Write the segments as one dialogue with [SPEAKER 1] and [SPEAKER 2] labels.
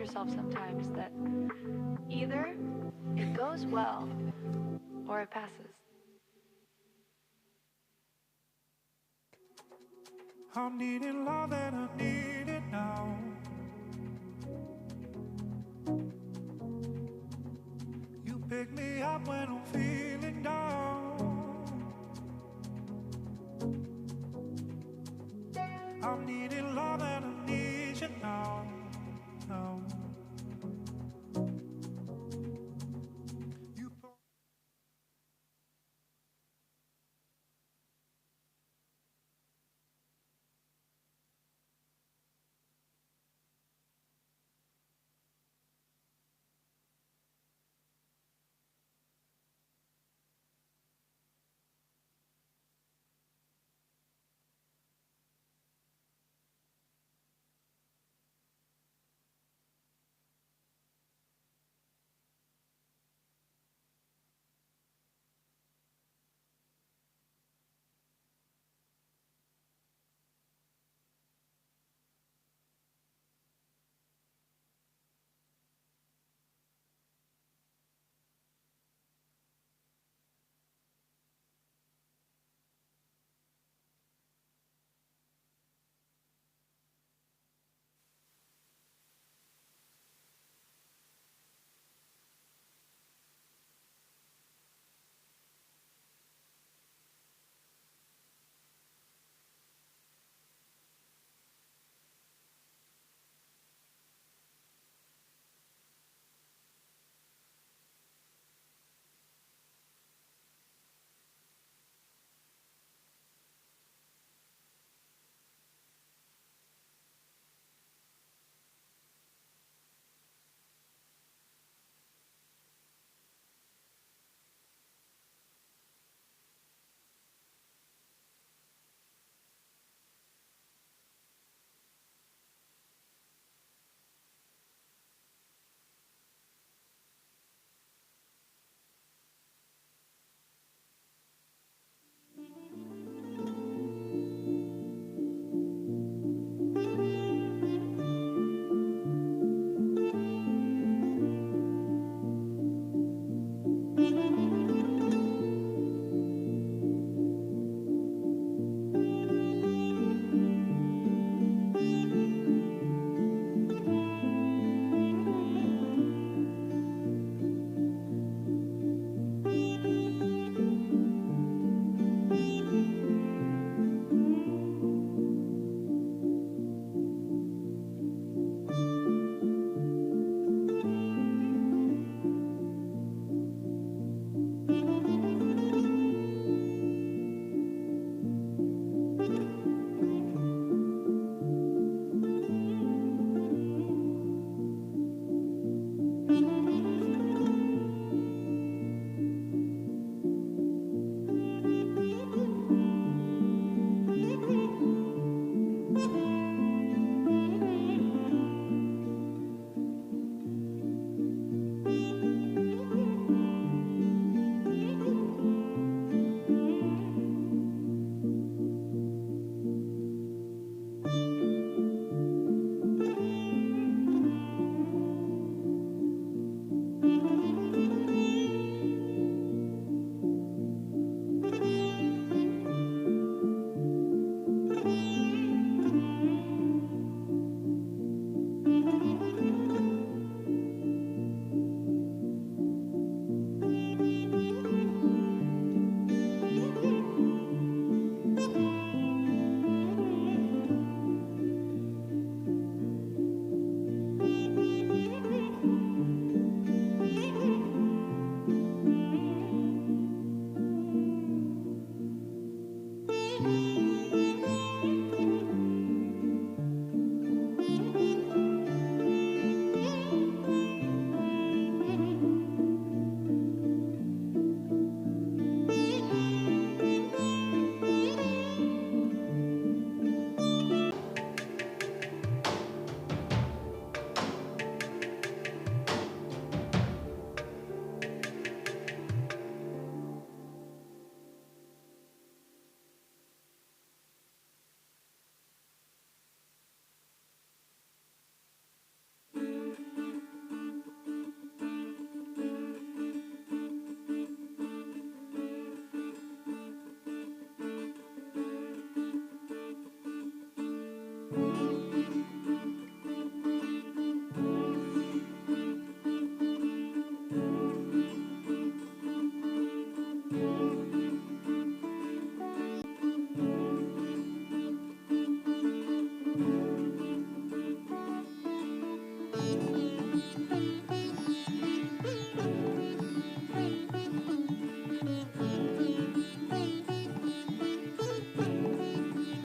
[SPEAKER 1] yourself sometimes that either it goes well or it passes.
[SPEAKER 2] I'm needing love and I need it now. You pick me up when I'm feeling down. I'm needing love and I need you now. Now.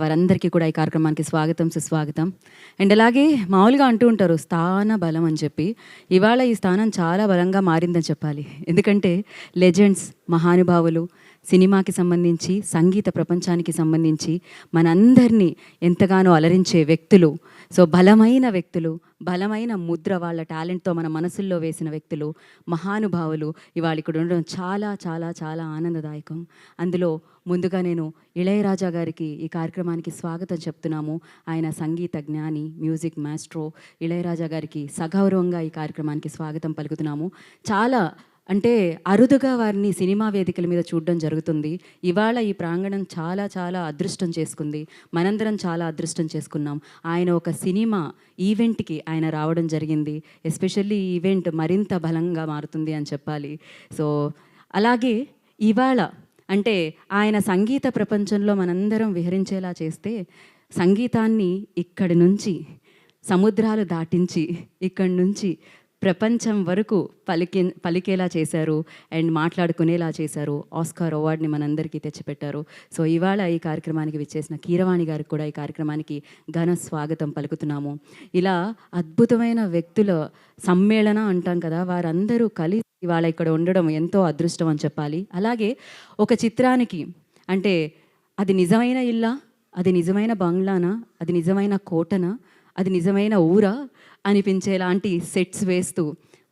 [SPEAKER 3] వారందరికీ కూడా ఈ కార్యక్రమానికి స్వాగతం సుస్వాగతం. And అలాగే మామూలుగా అంటూ ఉంటారు స్థాన బలం అని చెప్పి. ఇవాళ ఈ స్థానం చాలా బలంగా మారిందని చెప్పాలి. ఎందుకంటే లెజెండ్స్, మహానుభావులు, సినిమాకి సంబంధించి, సంగీత ప్రపంచానికి సంబంధించి మనందరినీ ఎంతగానో అలరించే వ్యక్తులు, సో బలమైన వ్యక్తులు, బలమైన ముద్ర వాళ్ళ టాలెంట్తో మన మనసుల్లో వేసిన వ్యక్తులు, మహానుభావులు ఇవాళ ఇక్కడ ఉండడం చాలా చాలా చాలా ఆనందదాయకం. అందులో ముందుగా నేను ఇళయరాజా గారికి ఈ కార్యక్రమానికి స్వాగతం చెప్తున్నాము. ఆయన సంగీత జ్ఞాని, మ్యూజిక్ మాస్ట్రో. ఇళయరాజా గారికి సగౌరవంగా ఈ కార్యక్రమానికి స్వాగతం పలుకుతున్నాము. చాలా అంటే అరుదుగా వారిని సినిమా వేదికల మీద చూడడం జరుగుతుంది. ఇవాళ ఈ ప్రాంగణం చాలా చాలా అదృష్టం చేసుకుంది. మనందరం చాలా అదృష్టం చేసుకున్నాం. ఆయన ఒక సినిమా ఈవెంట్కి ఆయన రావడం జరిగింది. ఎస్పెషల్లీ ఈ ఈవెంట్ మరింత బలంగా మారుతుంది అని చెప్పాలి. సో అలాగే ఇవాళ అంటే ఆయన సంగీత ప్రపంచంలో మనందరం విహరించేలా చేస్తే, సంగీతాన్ని ఇక్కడి నుంచి సముద్రాలు దాటించి ఇక్కడి నుంచి ప్రపంచం వరకు పలికేలా చేశారు అండ్ మాట్లాడుకునేలా చేశారు. ఆస్కార్ అవార్డుని మనందరికీ తెచ్చిపెట్టారు. సో ఇవాళ ఈ కార్యక్రమానికి విచ్చేసిన కీరవాణి గారికి కూడా ఈ కార్యక్రమానికి ఘన స్వాగతం పలుకుతున్నాము. ఇలా అద్భుతమైన వ్యక్తుల సమ్మేళన అంటాం కదా, వారందరూ కలిసి ఇవాళ ఇక్కడ ఉండడం ఎంతో అదృష్టం అని చెప్పాలి. అలాగే ఒక చిత్రానికి అంటే అది నిజమైన ఇల్లా, అది నిజమైన బంగ్లానా, అది నిజమైన కోటనా, అది నిజమైన ఊరా అనిపించేలాంటి సెట్స్ వేస్తూ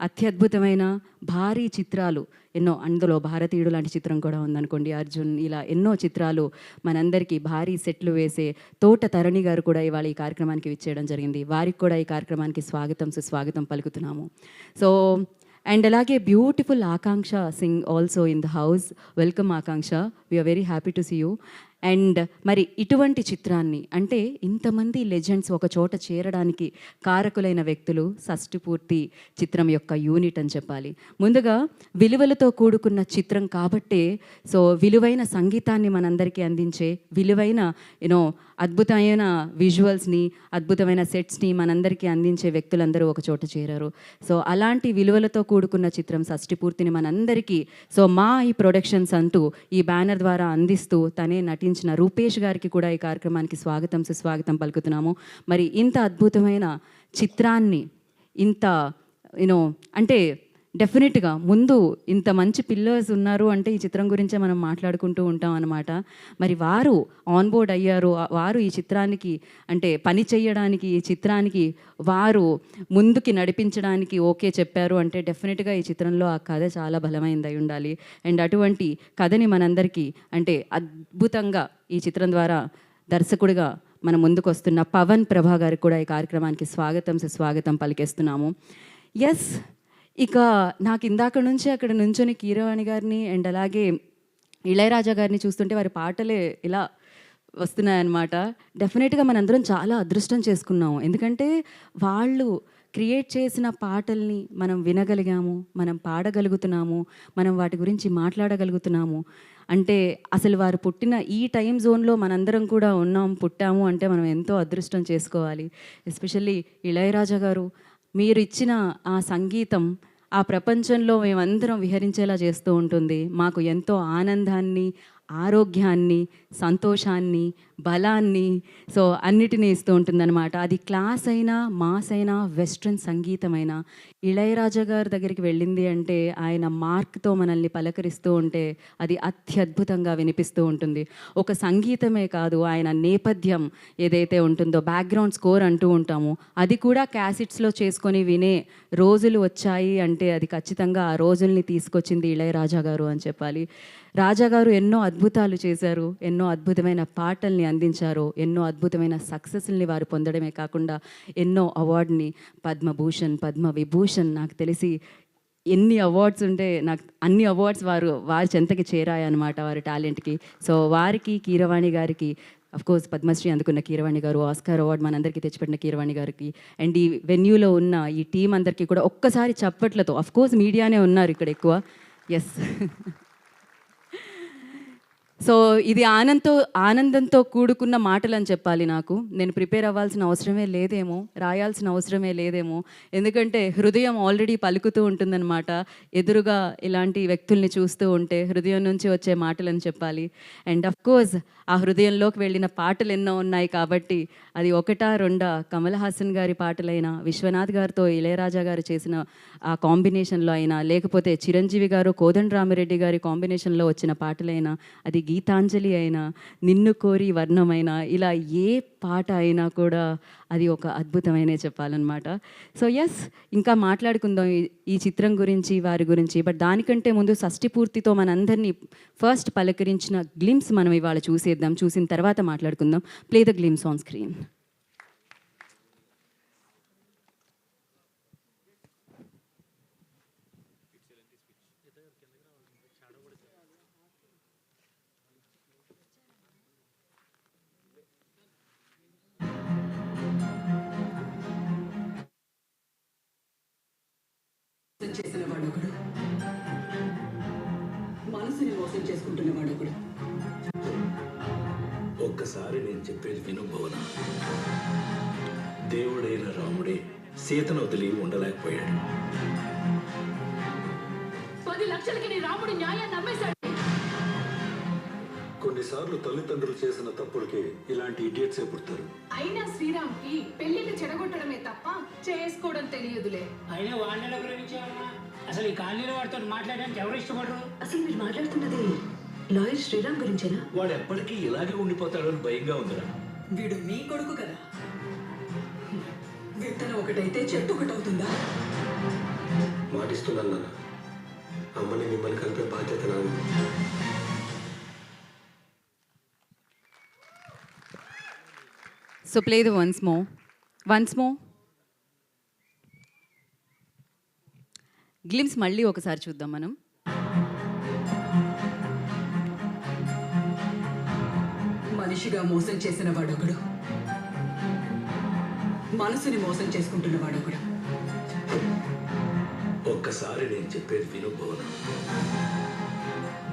[SPEAKER 3] అత్యద్భుతమైన భారీ చిత్రాలు ఎన్నో, అందులో భారతీయుడు లాంటి చిత్రం కూడా ఉందనుకోండి, అర్జున్, ఇలా ఎన్నో చిత్రాలు మనందరికీ భారీ సెట్లు వేసే తోట తరణి గారు కూడా ఇవాళ ఈ కార్యక్రమానికి విచ్చేయడం జరిగింది. వారికి కూడా ఈ కార్యక్రమానికి స్వాగతం సుస్వాగతం పలుకుతున్నాము. సో అండ్ అలాగే beautiful Akanksha Singh also in the house. Welcome Akanksha, we are very happy to see you. And మరి ఇటువంటి చిత్రాన్ని అంటే ఇంతమంది లెజెండ్స్ ఒక చోట చేరడానికి కారకులైన వ్యక్తులు షష్టిపూర్తి చిత్రం యొక్క యూనిట్ అని చెప్పాలి. ముందుగా విలువలతో కూడుకున్న చిత్రం కాబట్టే సో విలువైన సంగీతాన్ని మనందరికీ అందించే, విలువైన అద్భుతమైన విజువల్స్ని, అద్భుతమైన సెట్స్ని మనందరికీ అందించే వ్యక్తులందరూ ఒక చోట చేరారు. సో అలాంటి విలువలతో కూడుకున్న చిత్రం షష్టిపూర్తిని మనందరికీ సో మా ఈ ప్రొడక్షన్స్ అంటూ ఈ బ్యానర్ ద్వారా అందిస్తూ తనే నటించిన రూపేష్ గారికి కూడా ఈ కార్యక్రమానికి స్వాగతం సుస్వాగతం పలుకుతున్నాము. మరి ఇంత అద్భుతమైన చిత్రాన్ని ఇంత అంటే డెఫినెట్గా ముందు ఇంత మంచి పిల్లర్స్ ఉన్నారు అంటే ఈ చిత్రం గురించే మనం మాట్లాడుకుంటూ ఉంటాం అన్నమాట. మరి వారు ఆన్బోర్డ్ అయ్యారు, వారు ఈ చిత్రానికి అంటే పని చేయడానికి, ఈ చిత్రానికి వారు ముందుకి నడిపించడానికి ఓకే చెప్పారు అంటే డెఫినెట్గా ఈ చిత్రంలో ఆ కథ చాలా బలమైనది అయి ఉండాలి. అండ్ అటువంటి కథని మనందరికీ అంటే అద్భుతంగా ఈ చిత్రం ద్వారా దర్శకుడిగా మన ముందుకు వస్తున్న పవన్ ప్రభా గారికి కూడా ఈ కార్యక్రమానికి స్వాగతం సుస్వాగతం పలికేస్తున్నాము. ఎస్, ఇక నాకు ఇందాక నుంచి అక్కడ నుంచొని కీరవాణి గారిని అండ్ అలాగే ఇళయరాజా గారిని చూస్తుంటే వారి పాటలే ఇలా వస్తున్నాయన్నమాట. డెఫినెట్గా మనందరం చాలా అదృష్టం చేసుకున్నాము. ఎందుకంటే వాళ్ళు క్రియేట్ చేసిన పాటల్ని మనం వినగలిగాము, మనం పాడగలుగుతున్నాము, మనం వాటి గురించి మాట్లాడగలుగుతున్నాము. అంటే అసలు వారు పుట్టిన ఈ టైం జోన్లో మనందరం కూడా పుట్టాము అంటే మనం ఎంతో అదృష్టం చేసుకోవాలి. ఎస్పెషల్లీ ఇళయరాజా గారు, మీరు ఇచ్చిన ఆ సంగీతం ఆ ప్రపంచంలో మేమందరం విహరించేలా చేస్తూ ఉంటుంది. మాకు ఎంతో ఆనందాన్ని, ఆరోగ్యాన్ని, సంతోషాన్ని, బలాన్ని సో అన్నిటినీ ఇస్తూ ఉంటుందన్నమాట. అది క్లాస్ అయినా, మాస్ అయినా, వెస్ట్రన్ సంగీతమైనా ఇళయరాజా గారి దగ్గరికి వెళ్ళింది అంటే ఆయన మార్క్తో మనల్ని పలకరిస్తూ ఉంటే అది అత్యద్భుతంగా వినిపిస్తూ ఉంటుంది. ఒక సంగీతమే కాదు, ఆయన నేపథ్యం ఏదైతే ఉంటుందో బ్యాక్గ్రౌండ్ స్కోర్ అంటూ ఉంటాము, అది కూడా క్యాసెట్స్లో చేసుకొని వినే రోజులు వచ్చాయి అంటే అది ఖచ్చితంగా ఆ రోజుల్ని తీసుకొచ్చింది ఇళయరాజా గారు అని చెప్పాలి. రాజా గారు ఎన్నో అద్భుతాలు చేశారు, ఎన్నో అద్భుతమైన పాటల్ని అందించారు, ఎన్నో అద్భుతమైన సక్సెస్ని వారు పొందడమే కాకుండా ఎన్నో అవార్డుని, పద్మభూషణ్, పద్మవిభూషణ్, నాకు తెలిసి ఎన్ని అవార్డ్స్ ఉంటే నాకు అన్ని అవార్డ్స్ వారి చెంతకి చేరాయన్నమాట వారి టాలెంట్కి. సో వారికి, కీరవాణి గారికి, అఫ్కోర్స్ పద్మశ్రీ అందుకున్న కీరవాణి గారు, ఆస్కార్ అవార్డు మనందరికీ తెచ్చిపెట్టిన కీరవాణి గారికి అండ్ ఈ వెన్యూలో ఉన్న ఈ టీం అందరికీ కూడా ఒక్కసారి చప్పట్లతో, అఫ్కోర్స్ మీడియానే ఉన్నారు ఇక్కడ ఎక్కువ. ఎస్, సో ఇది ఆనందంతో కూడుకున్న మాటలు అని చెప్పాలి. నేను ప్రిపేర్ అవ్వాల్సిన అవసరమే లేదేమో, రాయాల్సిన అవసరమే లేదేమో, ఎందుకంటే హృదయం ఆల్రెడీ పలుకుతూ ఉంటుందన్నమాట. ఎదురుగా ఇలాంటి వ్యక్తుల్ని చూస్తూ ఉంటే హృదయం నుంచి వచ్చే మాటలని చెప్పాలి. అండ్ ఆఫ్ కోర్స్ ఆ హృదయంలోకి వెళ్ళిన పాటలు ఎన్నో ఉన్నాయి కాబట్టి అది ఒకటా రెండా, కమల్ హాసన్ గారి పాటలైనా, విశ్వనాథ్ గారితో ఇళయరాజా గారు చేసిన ఆ కాంబినేషన్లో అయినా, లేకపోతే చిరంజీవి గారు కోదండరామిరెడ్డి గారి కాంబినేషన్లో వచ్చిన పాటలైనా, అది గీతాంజలి అయినా, నిన్ను కోరి వర్ణమైనా, ఇలా ఏ పాట అయినా కూడా అది ఒక అద్భుతమైనే చెప్పాలన్నమాట. సో ఎస్, ఇంకా మాట్లాడుకుందాం ఈ చిత్రం గురించి, వారి గురించి. బట్ దానికంటే ముందు షష్ఠి పూర్తితో మనందరినీ ఫస్ట్ పలకరించిన గ్లిమ్స్ మనం ఇవాళ చూసేద్దాం. చూసిన తర్వాత మాట్లాడుకుందాం. Play the glimpse on screen.
[SPEAKER 4] చేసిన వాడొకడు, మనసుని మోసం చేసుకుంటున్న వాడొకడు.
[SPEAKER 5] ఒక్కసారి నేను చెప్పేది విను భువన. దేవుడైన రాముడే సీతను వదిలి ఉండలేకపోయాడు.
[SPEAKER 4] 10 లక్షలకి నీ రాముడు న్యాయాన్ని నమ్మేశాడు.
[SPEAKER 6] కొన్నిసార్లు తల్లిదండ్రులు చేసిన తప్పులకి ఇలాంటి ఇడియట్సే పుడతారు.
[SPEAKER 4] అయినా శ్రీరామ్కి పెళ్లిళ్ళు చెడగొట్టడమే తప్ప చేసుకోవడం తెలియదులే.
[SPEAKER 7] అయినా వాళ్ళని ప్రేమించావమ్మా. అసలు ఈ కాలనీలో వాడితో మాట్లాడడానికి ఎవరు ఇష్టపడరు?
[SPEAKER 8] అసలు మీరు మాట్లాడుతున్నది లాయర్ శ్రీరామ్ గురించేనా?
[SPEAKER 5] వాడు ఎప్పటికీ ఇలాగే ఉండిపోతాడు అని భయంగా ఉందిరా.
[SPEAKER 4] వీడు మీ కొడుకు కదా, విత్తనం ఒకటైతే చెట్టు ఒకటవుతుందా?
[SPEAKER 6] మాటిస్తున్నాను నాన్న, అమ్మని మిమ్మల్ని కలిపే బాధ్యత నాది.
[SPEAKER 3] So play the ones more glimpse మళ్ళీ ఒకసారి చూద్దాం మనం.
[SPEAKER 4] మనిషిగా మోసం చేసిన వాడొకడు, మనసుని మోసం చేసుకుంటున్న వాడొకడు.
[SPEAKER 5] ఒక్కసారి నేను చెప్పేది విను భువన.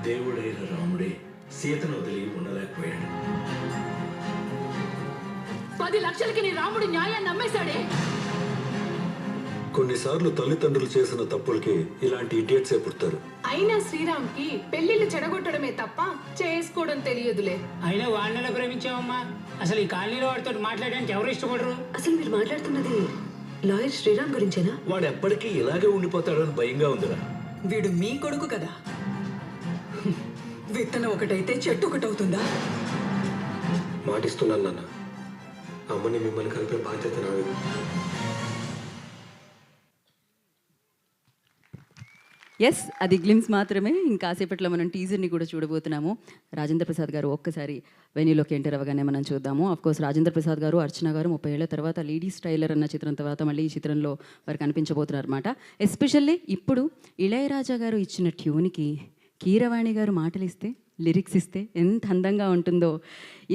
[SPEAKER 5] దేవుడైన రాముడే సీతను వదిలి ఉండలేకపోయాడు.
[SPEAKER 4] 10 లక్షలకి నీ రాముడు న్యాయాన్ని నమ్మేశాడే.
[SPEAKER 6] కొన్నిసార్లు తల్లిదండ్రులు చేసిన తప్పులకి ఇలాంటి ఇడియట్సే పుడతారు.
[SPEAKER 4] అయినా శ్రీరామ్కి పెళ్లిళ్ళు చెడగొట్టడమే తప్ప చేసుకోవడం తెలియదులే.
[SPEAKER 7] అయినా వాళ్ళని ప్రేమించావమ్మా. అసలు ఈ కాలనీలో వాడితో మాట్లాడడానికి ఎవరు ఇష్టపడరు?
[SPEAKER 8] అసలు మీరు మాట్లాడుతున్నది లాయర్ శ్రీరామ్ గురించేనా?
[SPEAKER 5] వాడు ఎప్పటికీ ఇలాగే ఉండిపోతాడు అని భయంగా ఉందిరా.
[SPEAKER 4] వీడు మీ కొడుకు కదా, విత్తనం ఒకటైతే చెట్టు ఒకటవుతుందా?
[SPEAKER 6] మాటిస్తున్నాను నాన్న, అమ్మని మిమ్మల్ని కలిపే బాధ్యత నాది.
[SPEAKER 3] ఎస్, అది గ్లిమ్స్ మాత్రమే. ఇంకాసేపట్లో మనం టీజర్ని కూడా చూడబోతున్నాము. రాజేంద్ర ప్రసాద్ గారు ఒక్కసారి వెన్యూలోకి ఎంటర్ అవ్వగానే మనం చూద్దాము. అఫ్కోర్స్ రాజేంద్ర ప్రసాద్ గారు, అర్చన గారు 30 ఏళ్ల తర్వాత లేడీస్ టైలర్ అన్న చిత్రం తర్వాత మళ్ళీ ఈ చిత్రంలో వారు కనిపించబోతున్నారు అనమాట. ఎస్పెషల్లీ ఇప్పుడు ఇళయరాజా గారు ఇచ్చిన ట్యూన్కి కీరవాణి గారు మాటలు ఇస్తే, లిరిక్స్ ఇస్తే ఎంత అందంగా ఉంటుందో.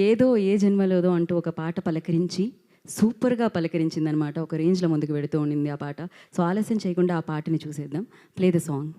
[SPEAKER 3] ఏదో ఏ జన్మలోదో అంటూ ఒక పాట పలకరించి సూపర్గా పలకరించిందనమాట. ఒక రేంజ్లో ముందుకు వెళుతూ ఉండింది ఆ పాట. సో ఆలస్యం చేయకుండా ఆ పాటని చూసేద్దాం. Play the song.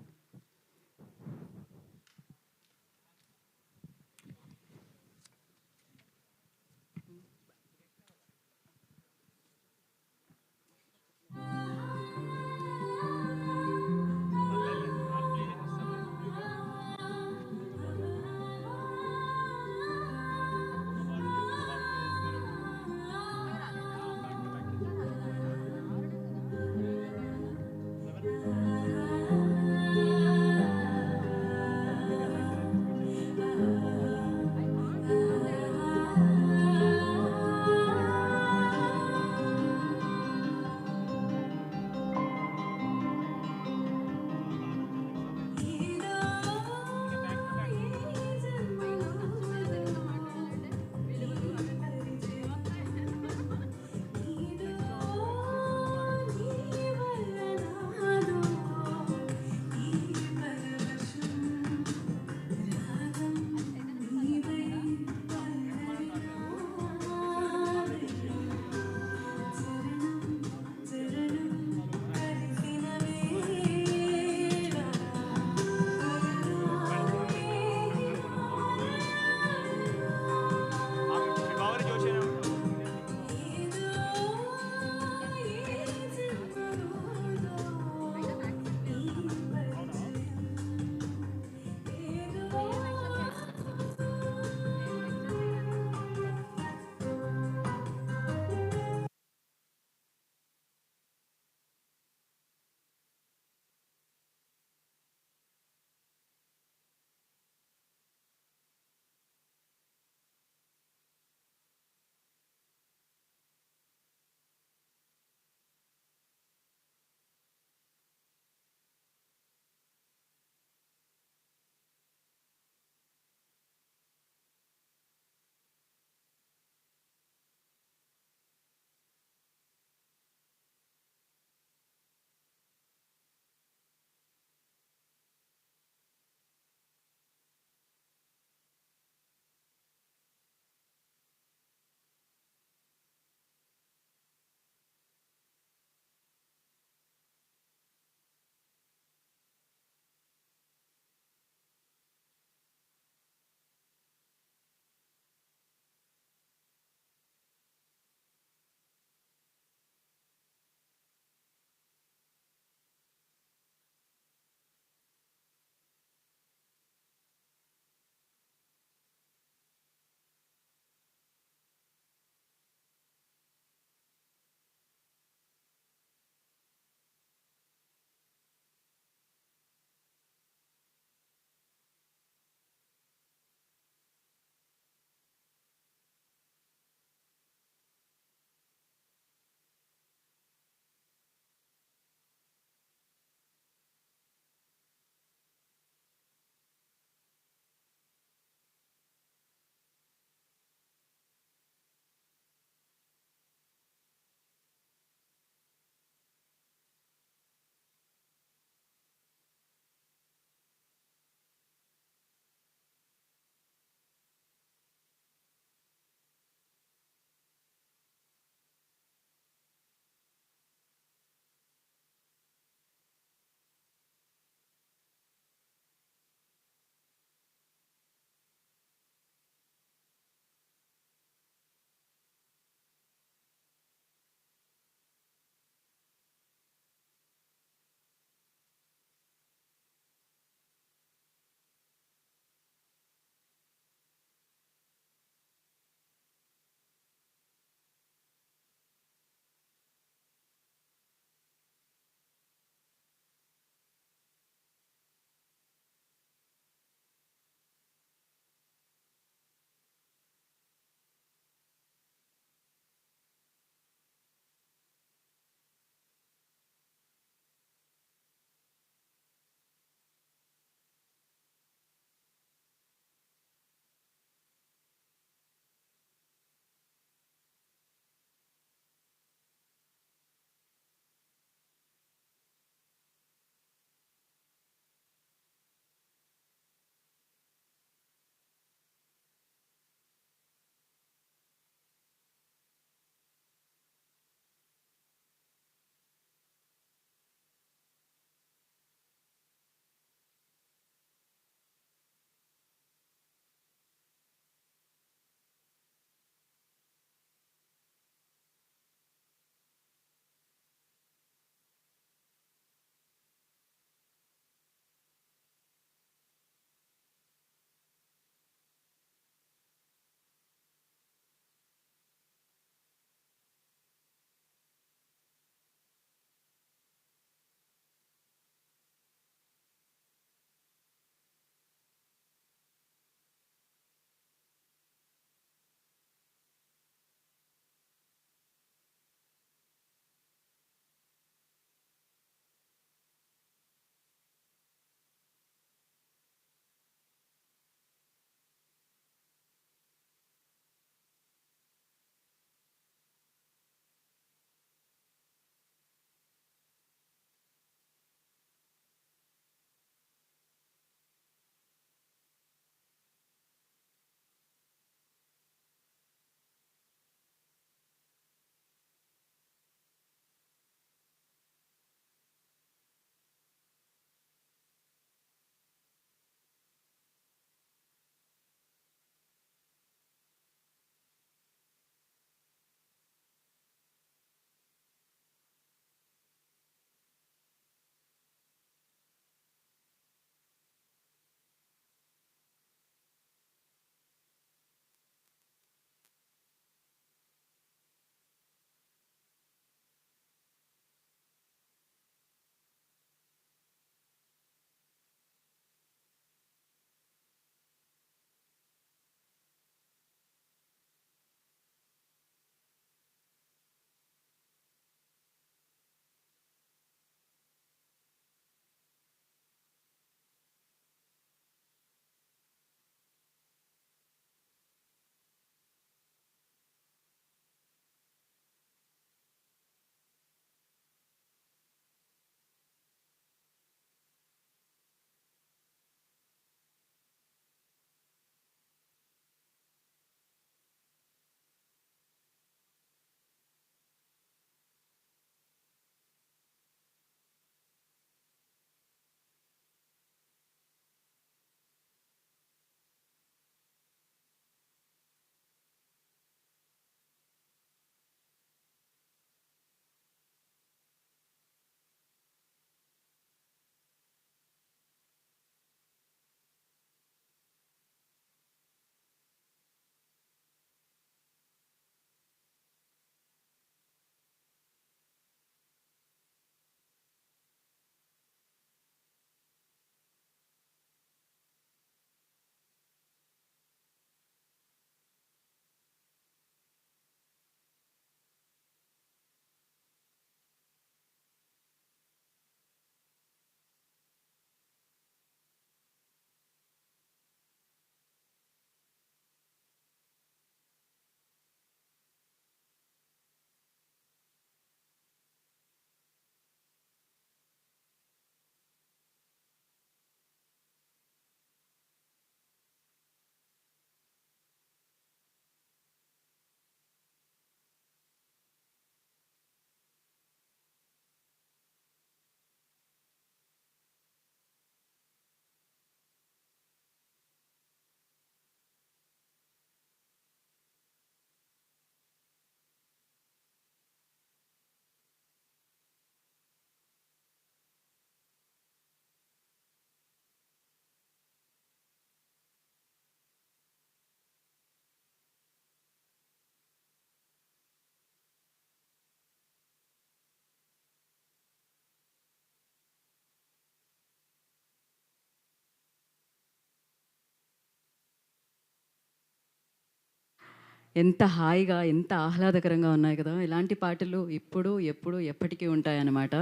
[SPEAKER 3] ఎంత హాయిగా ఎంత ఆహ్లాదకరంగా ఉన్నాయి కదా. ఇలాంటి పాటలు ఇప్పుడు ఎప్పుడు ఎప్పటికీ ఉంటాయన్నమాట.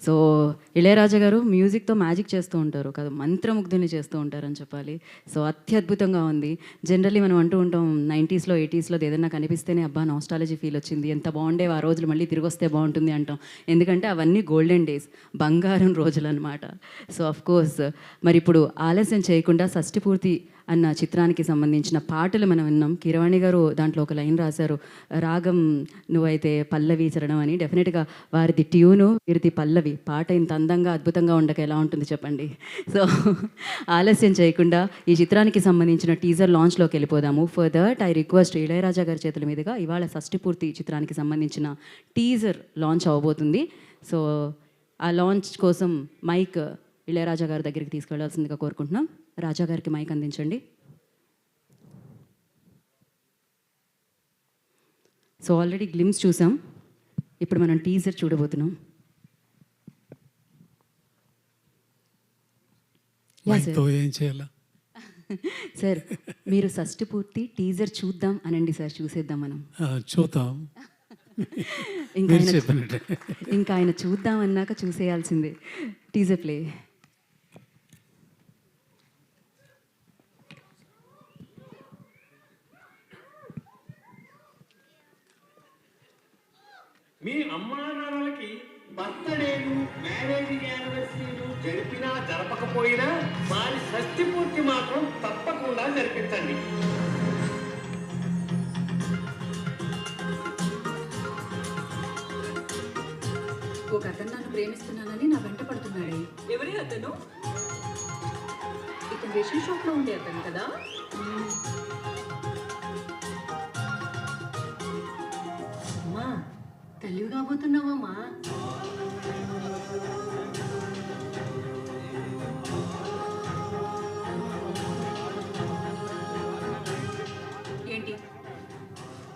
[SPEAKER 3] సో ఇళయరాజా గారు మ్యూజిక్తో మ్యాజిక్ చేస్తూ ఉంటారు కదా, మంత్రముగ్ధుల్ని చేస్తూ ఉంటారని చెప్పాలి. సో అత్యద్భుతంగా ఉంది. జనరల్లీ మనం అంటూ ఉంటాం 90స్లో 80స్లో ఏదైనా కనిపిస్తేనే అబ్బా నాస్టాలజీ ఫీల్ వచ్చింది, ఎంత బాగుండేవి ఆ రోజులు, మళ్ళీ తిరిగి వస్తే బాగుంటుంది అంటాం. ఎందుకంటే అవన్నీ గోల్డెన్ డేస్, బంగారం రోజులు అనమాట. సో అఫ్కోర్స్ మరి ఇప్పుడు ఆలస్యం చేయకుండా షష్ఠిపూర్తి అన్న చిత్రానికి సంబంధించిన పాటలు మనం విన్నాం. కీరవాణి గారు దాంట్లో ఒక లైన్ రాశారు, రాగం నువ్వైతే పల్లవి చరణం అని. డెఫినెట్గా వారిది ట్యూను, వీరిది పల్లవి. పాట ఇంత అందంగా అద్భుతంగా ఉండక ఎలా ఉంటుంది చెప్పండి. సో ఆలస్యం చేయకుండా ఈ చిత్రానికి సంబంధించిన టీజర్ లాంచ్లోకి వెళ్ళిపోదాము. For that I request Ilaiyaraaja గారి చేతుల మీదుగా ఇవాళ షష్ఠిపూర్తి చిత్రానికి సంబంధించిన టీజర్ లాంచ్ అవబోతుంది. సో ఆ లాంచ్ కోసం మైక్ ఇళయరాజా గారి దగ్గరికి తీసుకెళ్లాల్సిందిగా కోరుకుంటున్నాం. రాజా గారికి మైక్ అందించండి. సో ఆల్రెడీ గ్లిమ్స్ చూసాం, ఇప్పుడు మనం టీజర్ చూడబోతున్నాం.
[SPEAKER 9] ఏం చేయాలా
[SPEAKER 3] సార్ మీరు షష్ఠిపూర్తి టీజర్ చూద్దాం అనండి సార్, చూసేద్దాం మనం.
[SPEAKER 9] చూద్దాం.
[SPEAKER 3] ఇంకా ఆయన చూద్దాం అన్నాక చూసేయాల్సిందే. Teaser play.
[SPEAKER 10] మీ అమ్మా నాన్నలకి బర్త్డేలు, మ్యారేజ్ యానివర్సరీలు జరిపినా జరపకపోయినా వారి షష్ఠిపూర్తి మాత్రం తప్పకుండా జరిపించండి.
[SPEAKER 11] ఒక అతను నన్ను ప్రేమిస్తున్నానని నా వెంట పడుతున్నాడే. ఎవరి అతను? ఇతను రేషన్ షాప్ లో ఉండే అతను కదా. అమ్మా తల్లివి కాబోతున్నావమ్మా. ఏంటి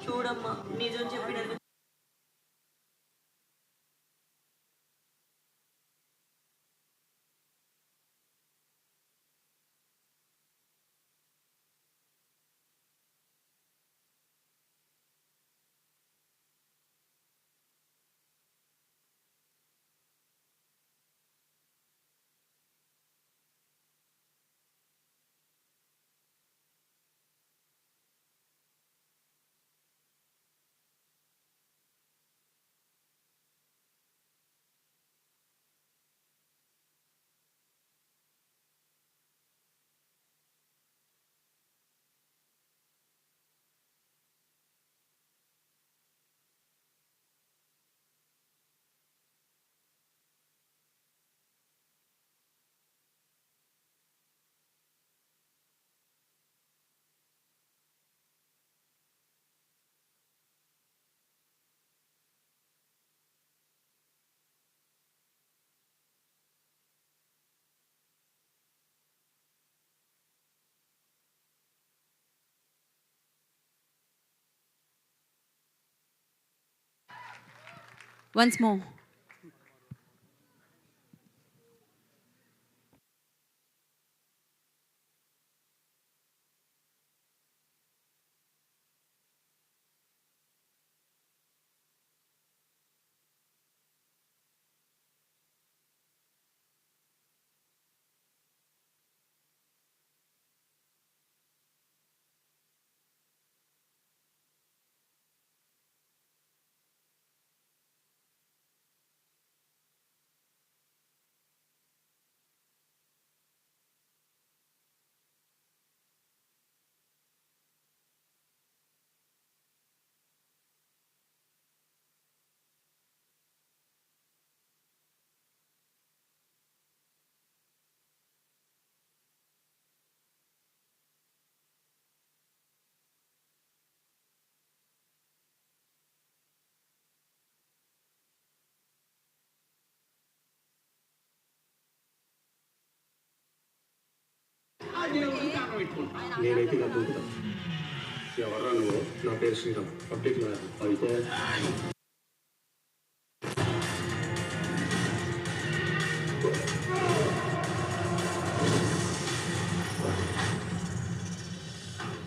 [SPEAKER 11] చూడమ్మా, నిజం చెప్పినందుకు
[SPEAKER 3] వన్స్ మోర్.
[SPEAKER 6] నేనైతే ఇలా దూకుతాను. ఎవర్రా నువ్వు? నా పేరు శ్రీరామ్, అప్డేట్ అయితే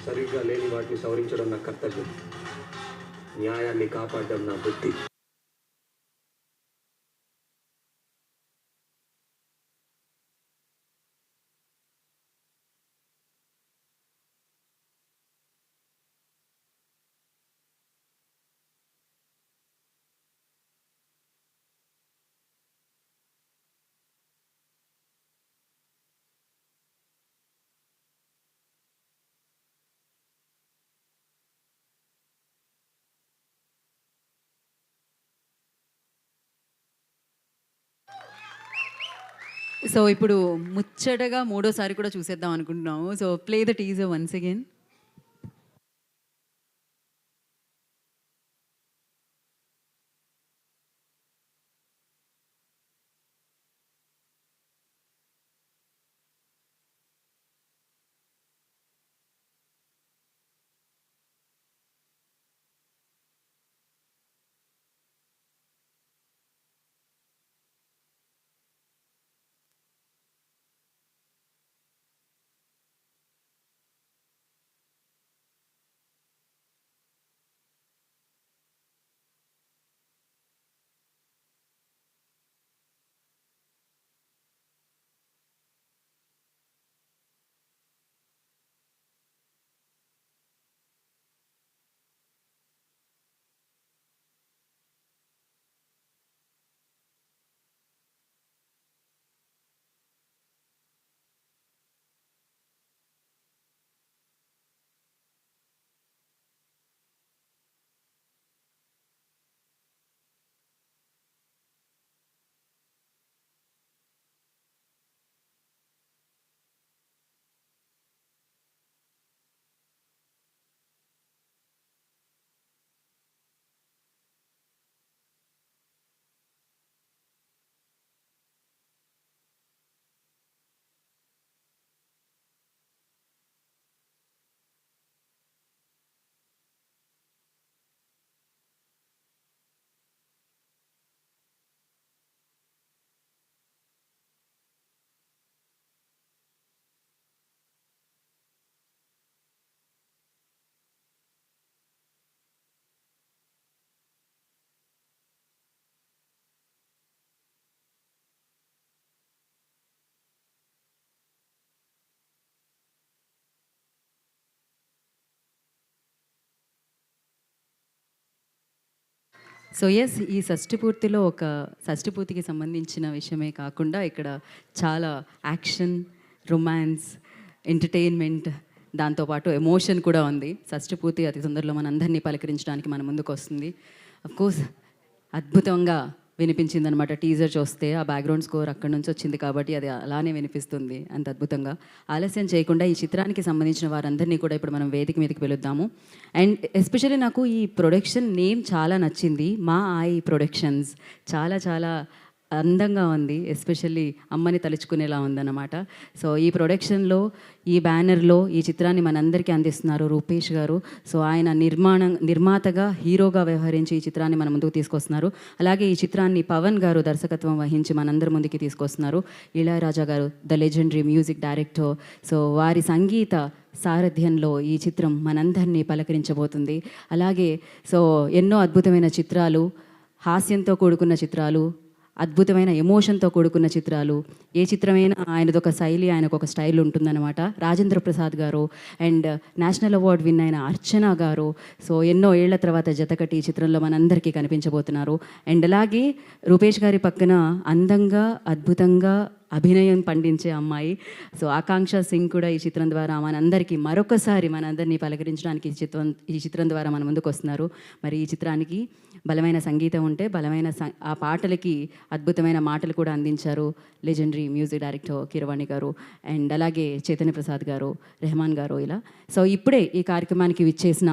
[SPEAKER 6] సరే సరిగ్గా లేని వాటిని సవరించడం నా కర్తవ్యం. న్యాయాన్ని కాపాడడం నా బుద్ధి.
[SPEAKER 3] సో ఇప్పుడు ముచ్చటగా మూడోసారి కూడా చూసేద్దాం అనుకుంటున్నాము. So play the teaser once again. So yes, ఈ షష్ఠిపూర్తికి సంబంధించిన విషయమే కాకుండా ఇక్కడ చాలా యాక్షన్, రొమాన్స్, ఎంటర్టైన్మెంట్, దాంతోపాటు ఎమోషన్ కూడా ఉంది. షష్ఠిపూర్తి అతి తొందరలో మనందరినీ పలకరించడానికి మన ముందుకు వస్తుంది. అఫ్కోర్స్ అద్భుతంగా వినిపించిందనమాట. టీజర్ చూస్తే ఆ బ్యాక్గ్రౌండ్ స్కోర్ అక్కడి నుంచి వచ్చింది కాబట్టి అది అలానే వినిపిస్తుంది అంత అద్భుతంగా. ఆలస్యం చేయకుండా ఈ చిత్రానికి సంబంధించిన వారందరినీ కూడా ఇప్పుడు మనం వేదిక మీదకి పిలుద్దాము. అండ్ ఎస్పెషల్లీ నాకు ఈ ప్రొడక్షన్ నేమ్ చాలా నచ్చింది, మా ఐ ప్రొడక్షన్స్. చాలా చాలా అందంగా ఉంది, ఎస్పెషల్లీ అమ్మని తలుచుకునేలా ఉందన్నమాట. సో ఈ ప్రొడక్షన్లో, ఈ బ్యానర్లో ఈ చిత్రాన్ని మనందరికీ అందిస్తున్నారు రూపేష్ గారు. సో ఆయన నిర్మాతగా, హీరోగా వ్యవహరించి ఈ చిత్రాన్ని మన ముందుకు తీసుకొస్తున్నారు. అలాగే ఈ చిత్రాన్ని పవన్ గారు దర్శకత్వం వహించి మనందరి ముందుకి తీసుకొస్తున్నారు. ఇళయరాజా గారు, the legendary music director. So వారి సంగీత సారథ్యంలో ఈ చిత్రం మనందరినీ పలకరించబోతుంది. అలాగే సో ఎన్నో అద్భుతమైన చిత్రాలు, హాస్యంతో కూడుకున్న చిత్రాలు, అద్భుతమైన ఎమోషన్తో కూడుకున్న చిత్రాలు, ఏ చిత్రమైనా ఆయనదొక శైలి, ఆయనకు ఒక స్టైల్ ఉంటుందన్నమాట. రాజేంద్ర ప్రసాద్ గారు అండ్ నేషనల్ అవార్డు విన్ అయిన అర్చన గారు సో ఎన్నో ఏళ్ల తర్వాత జతకట్టి ఈ చిత్రంలో మనందరికీ కనిపించబోతున్నారు. అండ్ అలాగే రూపేష్ గారి పక్కన అందంగా, అద్భుతంగా అభినయం పండించే అమ్మాయి సో ఆకాంక్ష సింగ్ కూడా ఈ చిత్రం ద్వారా మనందరికీ మరొకసారి మనందరినీ పలకరించడానికి ఈ చిత్రం ద్వారా మన ముందుకు వస్తున్నారు. మరి ఈ చిత్రానికి బలమైన సంగీతం ఉంటే బలమైన ఆ పాటలకి అద్భుతమైన మాటలు కూడా అందించారు లెజెండరీ మ్యూజిక్ డైరెక్టర్ కీరవాణి గారు అండ్ అలాగే చైతన్య ప్రసాద్ గారు, రెహమాన్ గారు. ఇలా సో ఇప్పుడే ఈ కార్యక్రమానికి విచ్చేసిన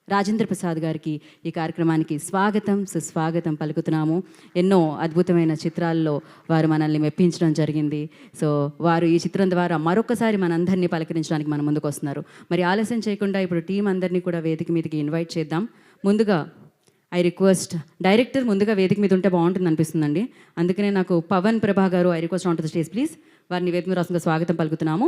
[SPEAKER 3] రాజేంద్ర ప్రసాద్ గారికి ఈ కార్యక్రమానికి స్వాగతం, సుస్వాగతం పలుకుతున్నాము. ఎన్నో అద్భుతమైన చిత్రాల్లో వారు మనల్ని మెప్పించడం జరిగింది. సో వారు ఈ చిత్రం ద్వారా మరొకసారి మనందరినీ పలకరించడానికి మన ముందుకు వస్తున్నారు. మరి ఆలస్యం చేయకుండా ఇప్పుడు టీం అందరినీ కూడా వేదిక మీదకి ఇన్వైట్ చేద్దాం. ముందుగా ఐ రిక్వెస్ట్ డైరెక్టర్ ముందుగా వేదిక మీద ఉంటే బాగుంటుంది అనిపిస్తుందండి. అందుకనే నాకు పవన్ ప్రభా గారు I request on to the stage please. వారిని వేదిక మీద రాసుగా స్వాగతం పలుకుతున్నాము.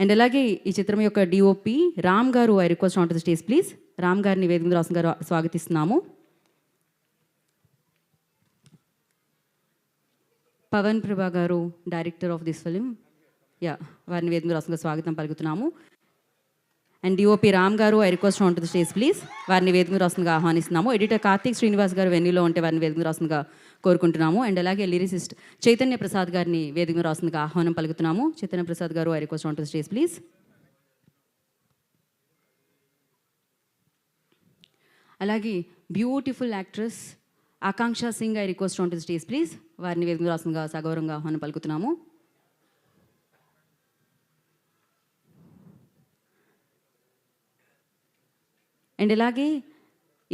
[SPEAKER 3] అండ్ అలాగే ఈ చిత్రం యొక్క డిఓపి రామ్ గారు, I request on to the stage please. Ram గారిని వేదిక మీద రాసిన గారు స్వాగతిస్తున్నాము. పవన్ ప్రభా గారు, డైరెక్టర్ ఆఫ్ దిస్ ఫిలిం, వారిని వేదిక మీద రాసిన స్వాగతం పలుకుతున్నాము. అండ్ డిఓపి రామ్ గారు, I request on to the stage please. వారిని వేదిక మీద రాసిందిగా ఆహ్వానిస్తున్నాము. ఎడిటర్ కార్తీక్ శ్రీనివాస్ గారు వెన్యూలో ఉంటే వారిని వేదిక మీద రాసిందిగా కోరుకుంటున్నాము. అండ్ అలాగే లిరిసిస్ట్ చైతన్య ప్రసాద్ గారిని వేదిక మీద రాసిందిగా ఆహ్వానం పలుకుతున్నాము. Chaitanya Prasad garu, I request on to the stage please. అలాగే beautiful actress Akanksha Singh, I request on to the stage please. వారిని వేదిక మీద రాసిందిగా సగౌరవంగా ఆహ్వానం పలుకుతున్నాము. అండ్ ఇలాగే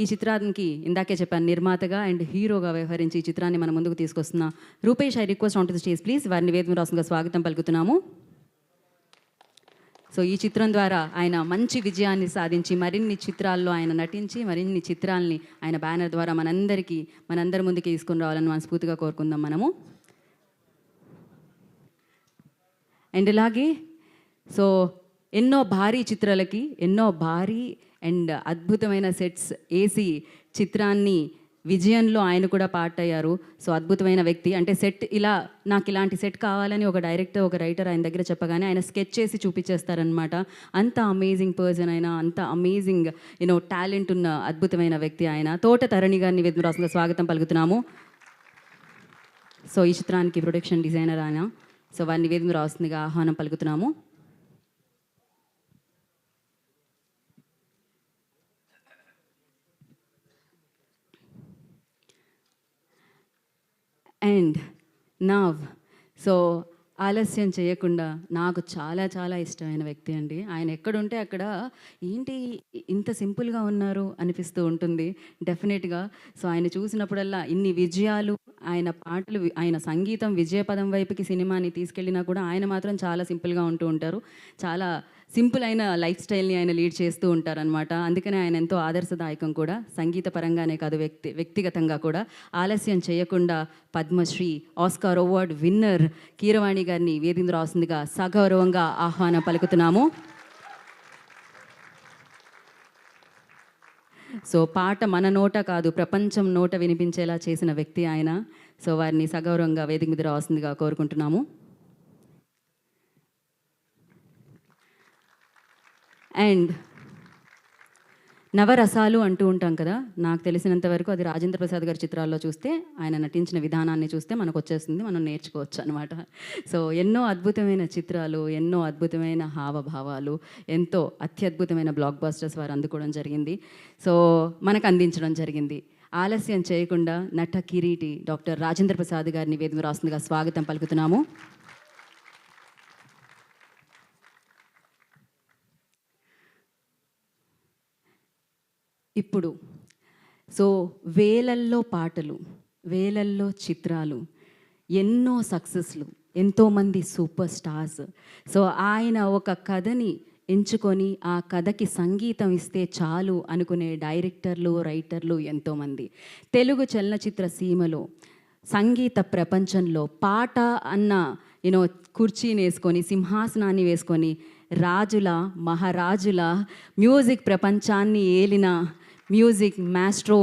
[SPEAKER 3] ఈ చిత్రానికి ఇందాకే చెప్పాను, నిర్మాతగా అండ్ హీరోగా వ్యవహరించి ఈ చిత్రాన్ని మన ముందుకు తీసుకొస్తున్న Rupesh, I request on to the stage please. వారిని వేదిక రాసుగా స్వాగతం పలుకుతున్నాము. సో ఈ చిత్రం ద్వారా ఆయన మంచి విజయాన్ని సాధించి మరిన్ని చిత్రాల్లో ఆయన నటించి మరిన్ని చిత్రాల్ని ఆయన బ్యానర్ ద్వారా మనందరి ముందుకు తీసుకుని రావాలని మనస్ఫూర్తిగా కోరుకుందాం మనము. అండ్ ఇలాగే సో ఎన్నో భారీ చిత్రాలకి ఎన్నో భారీ అండ్ అద్భుతమైన సెట్స్ వేసి చిత్రాన్ని విజయంలో ఆయన కూడా పార్ట్ అయ్యారు. సో అద్భుతమైన వ్యక్తి. అంటే సెట్ నాకు ఇలాంటి సెట్ కావాలని ఒక డైరెక్టర్, ఒక రైటర్ ఆయన దగ్గర చెప్పగానే ఆయన స్కెచ్ చేసి చూపించేస్తారనమాట. అంత అమేజింగ్ పర్సన్ ఆయన, అంత అమేజింగ్ టాలెంట్ ఉన్న అద్భుతమైన వ్యక్తి ఆయన. తోట తరణి గారిని వేదిక రాసుగా స్వాగతం పలుకుతున్నాము. సో ఈ చిత్రానికి ప్రొడక్షన్ డిజైనర్ ఆయన. సో వారిని వేదిక రాస్తుందిగా ఆహ్వానం పలుకుతున్నాము. అండ్ నవ్ సో ఆలస్యం చేయకుండా నాకు చాలా చాలా ఇష్టమైన వ్యక్తి అండి. ఆయన ఎక్కడుంటే అక్కడ ఏంటి ఇంత సింపుల్గా ఉన్నారు అనిపిస్తూ ఉంటుంది డెఫినెట్గా. సో ఆయన చూసినప్పుడల్లా ఇన్ని విజయాలు, ఆయన పాటలు, ఆయన సంగీతం విజయపదం వైపుకి సినిమాని తీసుకెళ్ళినా కూడా ఆయన మాత్రం చాలా సింపుల్గా ఉంటూ ఉంటారు. చాలా సింపుల్ అయిన లైఫ్ స్టైల్ని ఆయన లీడ్ చేస్తూ ఉంటారనమాట. అందుకనే ఆయన ఎంతో ఆదర్శదాయకం కూడా, సంగీత పరంగానే కాదు వ్యక్తిగతంగా కూడా. ఆలస్యం చేయకుండా Padmashri, Oscar award winner Keeravani గారిని వేదిక రాసిందిగా సగౌరవంగా ఆహ్వానం పలుకుతున్నాము. సో పాట మన నోట కాదు ప్రపంచం నోట వినిపించేలా చేసిన వ్యక్తి ఆయన. సో వారిని సగౌరవంగా వేదిక మీద రాసిందిగా కోరుకుంటున్నాము. అండ్ నవరసాలు అంటూ ఉంటాం కదా, నాకు తెలిసినంత వరకు అది రాజేంద్ర ప్రసాద్ గారి చిత్రాల్లో చూస్తే ఆయన నటించిన విధానాన్ని చూస్తే మనకు వచ్చేస్తుంది, మనం నేర్చుకోవచ్చు అనమాట. సో ఎన్నో అద్భుతమైన చిత్రాలు, ఎన్నో అద్భుతమైన హావభావాలు, ఎంతో అత్యద్భుతమైన బ్లాక్ బస్టర్స్ వారు అందుకోవడం జరిగింది. సో మనకు అందించడం జరిగింది. ఆలస్యం చేయకుండా నట కిరీటి డాక్టర్ రాజేంద్ర ప్రసాద్ గారిని వేదిక రాస్తుందిగా స్వాగతం పలుకుతున్నాము. ఇప్పుడు సో వేలల్లో పాటలు, వేలల్లో చిత్రాలు, ఎన్నో సక్సెస్లు, ఎంతోమంది సూపర్ స్టార్స్. సో ఆయన ఒక కథని ఎంచుకొని ఆ కథకి సంగీతం ఇస్తే చాలు అనుకునే డైరెక్టర్లు, రైటర్లు ఎంతోమంది. తెలుగు చలనచిత్ర సీమలో, సంగీత ప్రపంచంలో పాట అన్న కుర్చీని వేసుకొని, సింహాసనాన్ని వేసుకొని రాజుల మహారాజుల మ్యూజిక్ ప్రపంచాన్ని ఏలిన మ్యూజిక్ మాస్ట్రో,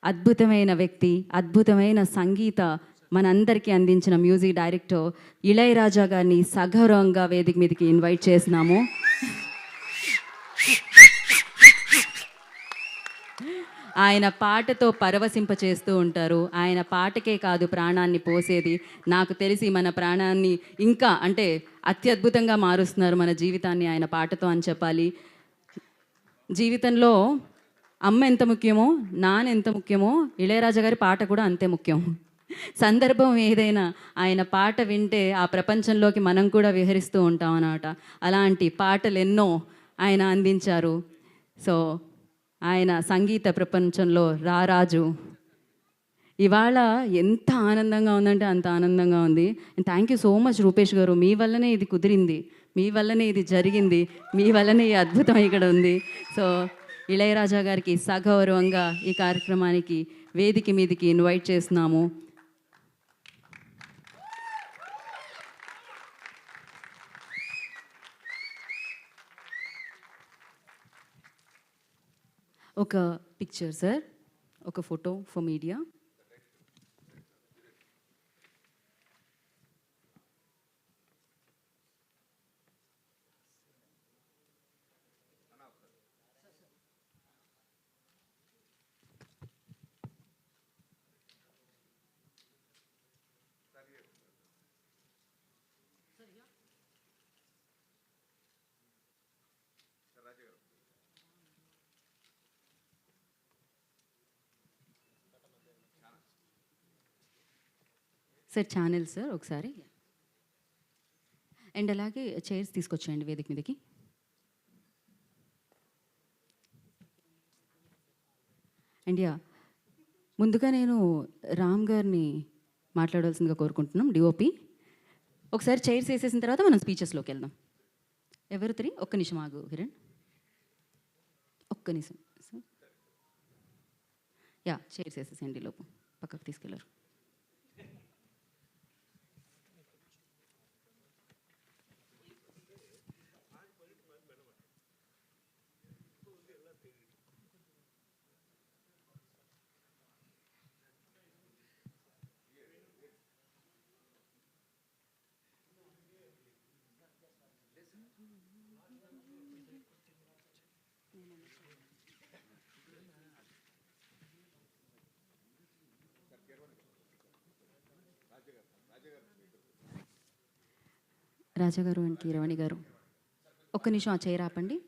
[SPEAKER 3] అద్భుతమైన వ్యక్తి, అద్భుతమైన సంగీత మనందరికీ అందించిన మ్యూజిక్ డైరెక్టర్ ఇళయరాజా గారిని సగౌరవంగా వేదిక మీదకి ఇన్వైట్ చేసినాము. ఆయన పాటతో పరవశింప చేస్తూ ఉంటారు. ఆయన పాటకే కాదు ప్రాణాన్ని పోసేది. నాకు తెలిసి మన ప్రాణాన్ని ఇంకా అంటే అత్యద్భుతంగా మారుస్తున్నారు మన జీవితాన్ని ఆయన పాటతో అని చెప్పాలి. జీవితంలో అమ్మ ఎంత ముఖ్యమో, నాన్న ఎంత ముఖ్యమో, ఇళయరాజా గారి పాట కూడా అంతే ముఖ్యం. సందర్భం ఏదైనా ఆయన పాట వింటే ఆ ప్రపంచంలోకి మనం కూడా విహరిస్తూ ఉంటాం అన్నమాట. అలాంటి పాటలు ఎన్నో ఆయన అందించారు. సో ఆయన సంగీత ప్రపంచంలో రారాజు. ఇవాళ ఎంత ఆనందంగా ఉందంటే అంత ఆనందంగా ఉంది. And thank you so much Rupesh గారు, మీ వల్లనే ఇది కుదిరింది, మీ వల్లనే ఇది జరిగింది, మీ వల్లనే ఈ అద్భుతం ఇక్కడ ఉంది. సో ఇళయరాజా గారికి సగౌరవంగా ఈ కార్యక్రమానికి వేదిక మీదకి ఇన్వైట్ చేస్తున్నాము. ఒక పిక్చర్ సార్, ఒక photo for media. Sir channel sir ఒకసారి. అండ్ అలాగే చైర్స్ తీసుకొచ్చేయండి వేదిక మీదకి. అండ్ ముందుగా నేను రామ్ గారిని మాట్లాడాల్సిందిగా కోరుకుంటున్నాం, డిఓపి. ఒకసారి చైర్స్ వేసేసిన తర్వాత మనం స్పీచెస్లోకి వెళ్దాం. ఎవరు 3? ఒక్క నిమిషం ఆగు కిరణ్, ఒక్క నిమిషం సార్. చైర్స్ వేసేసేయండి, లోపు పక్కకు తీసుకెళ్ళారు. రాజా గారు అండ్ కీరవాణి గారు, ఒక్క నిమిషం ఆ చైర్ ఆపండి.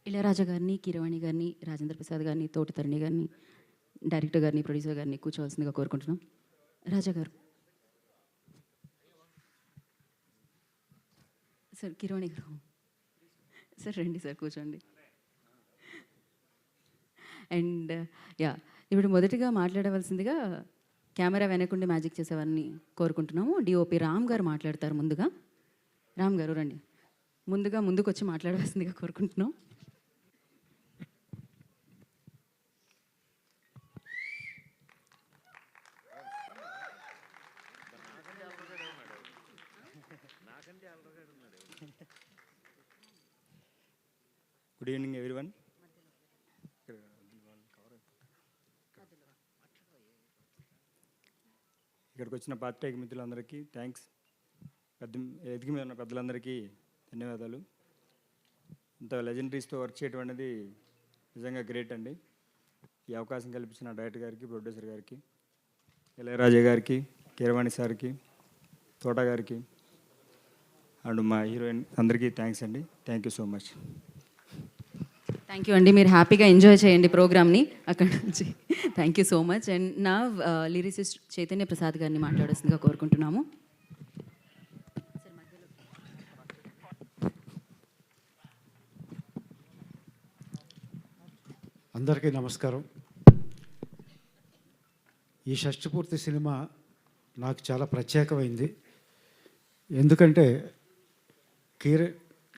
[SPEAKER 3] ఇళయరాజా గారిని, కీరవాణి గారిని, రాజేంద్ర ప్రసాద్ గారిని, తోటి తరుణి గారిని, డైరెక్టర్ గారిని, ప్రొడ్యూసర్ గారిని కూర్చోవలసిందిగా కోరుకుంటున్నాం. రాజా గారు సార్, కీరవాణి గారు సార్ రండి సార్, కూర్చోండి. అండ్ ఇప్పుడు మొదటిగా మాట్లాడవలసిందిగా కెమెరా వెనకుండి మ్యాజిక్ చేసేవారిని కోరుకుంటున్నాము. డిఓపి రామ్ గారు మాట్లాడతారు ముందుగా. రామ్ గారు రండి, ముందుకు వచ్చి మాట్లాడవలసిందిగా కోరుకుంటున్నాం.
[SPEAKER 12] Good evening everyone. ఇక్కడికి వచ్చిన పాత్రికేయ మిత్రులందరికీ థ్యాంక్స్. ఎదిగి మీద ఉన్న పెద్దలందరికీ ధన్యవాదాలు. ఇంత లెజెండరీస్తో వర్క్ చేయడం అనేది నిజంగా గ్రేట్ అండి. ఈ అవకాశం కల్పించిన డైరెక్టర్ గారికి, ప్రొడ్యూసర్ గారికి, ఇళయరాజా గారికి, కీరవాణి సార్కి, తోట గారికి అండ్ మా హీరోయిన్ అందరికీ థ్యాంక్స్ అండి. Thank you so much.
[SPEAKER 3] Thank you అండి, మీరు హ్యాపీగా ఎంజాయ్ చేయండి ప్రోగ్రామ్ని అక్కడ నుంచి. Thank you so much. And నా లిరిసిస్ట్ చైతన్య ప్రసాద్ గారిని మాట్లాడాల్సిందిగా కోరుకుంటున్నాము.
[SPEAKER 13] అందరికీ నమస్కారం. ఈ షష్టిపూర్తి సినిమా నాకు చాలా ప్రత్యేకమైంది. ఎందుకంటే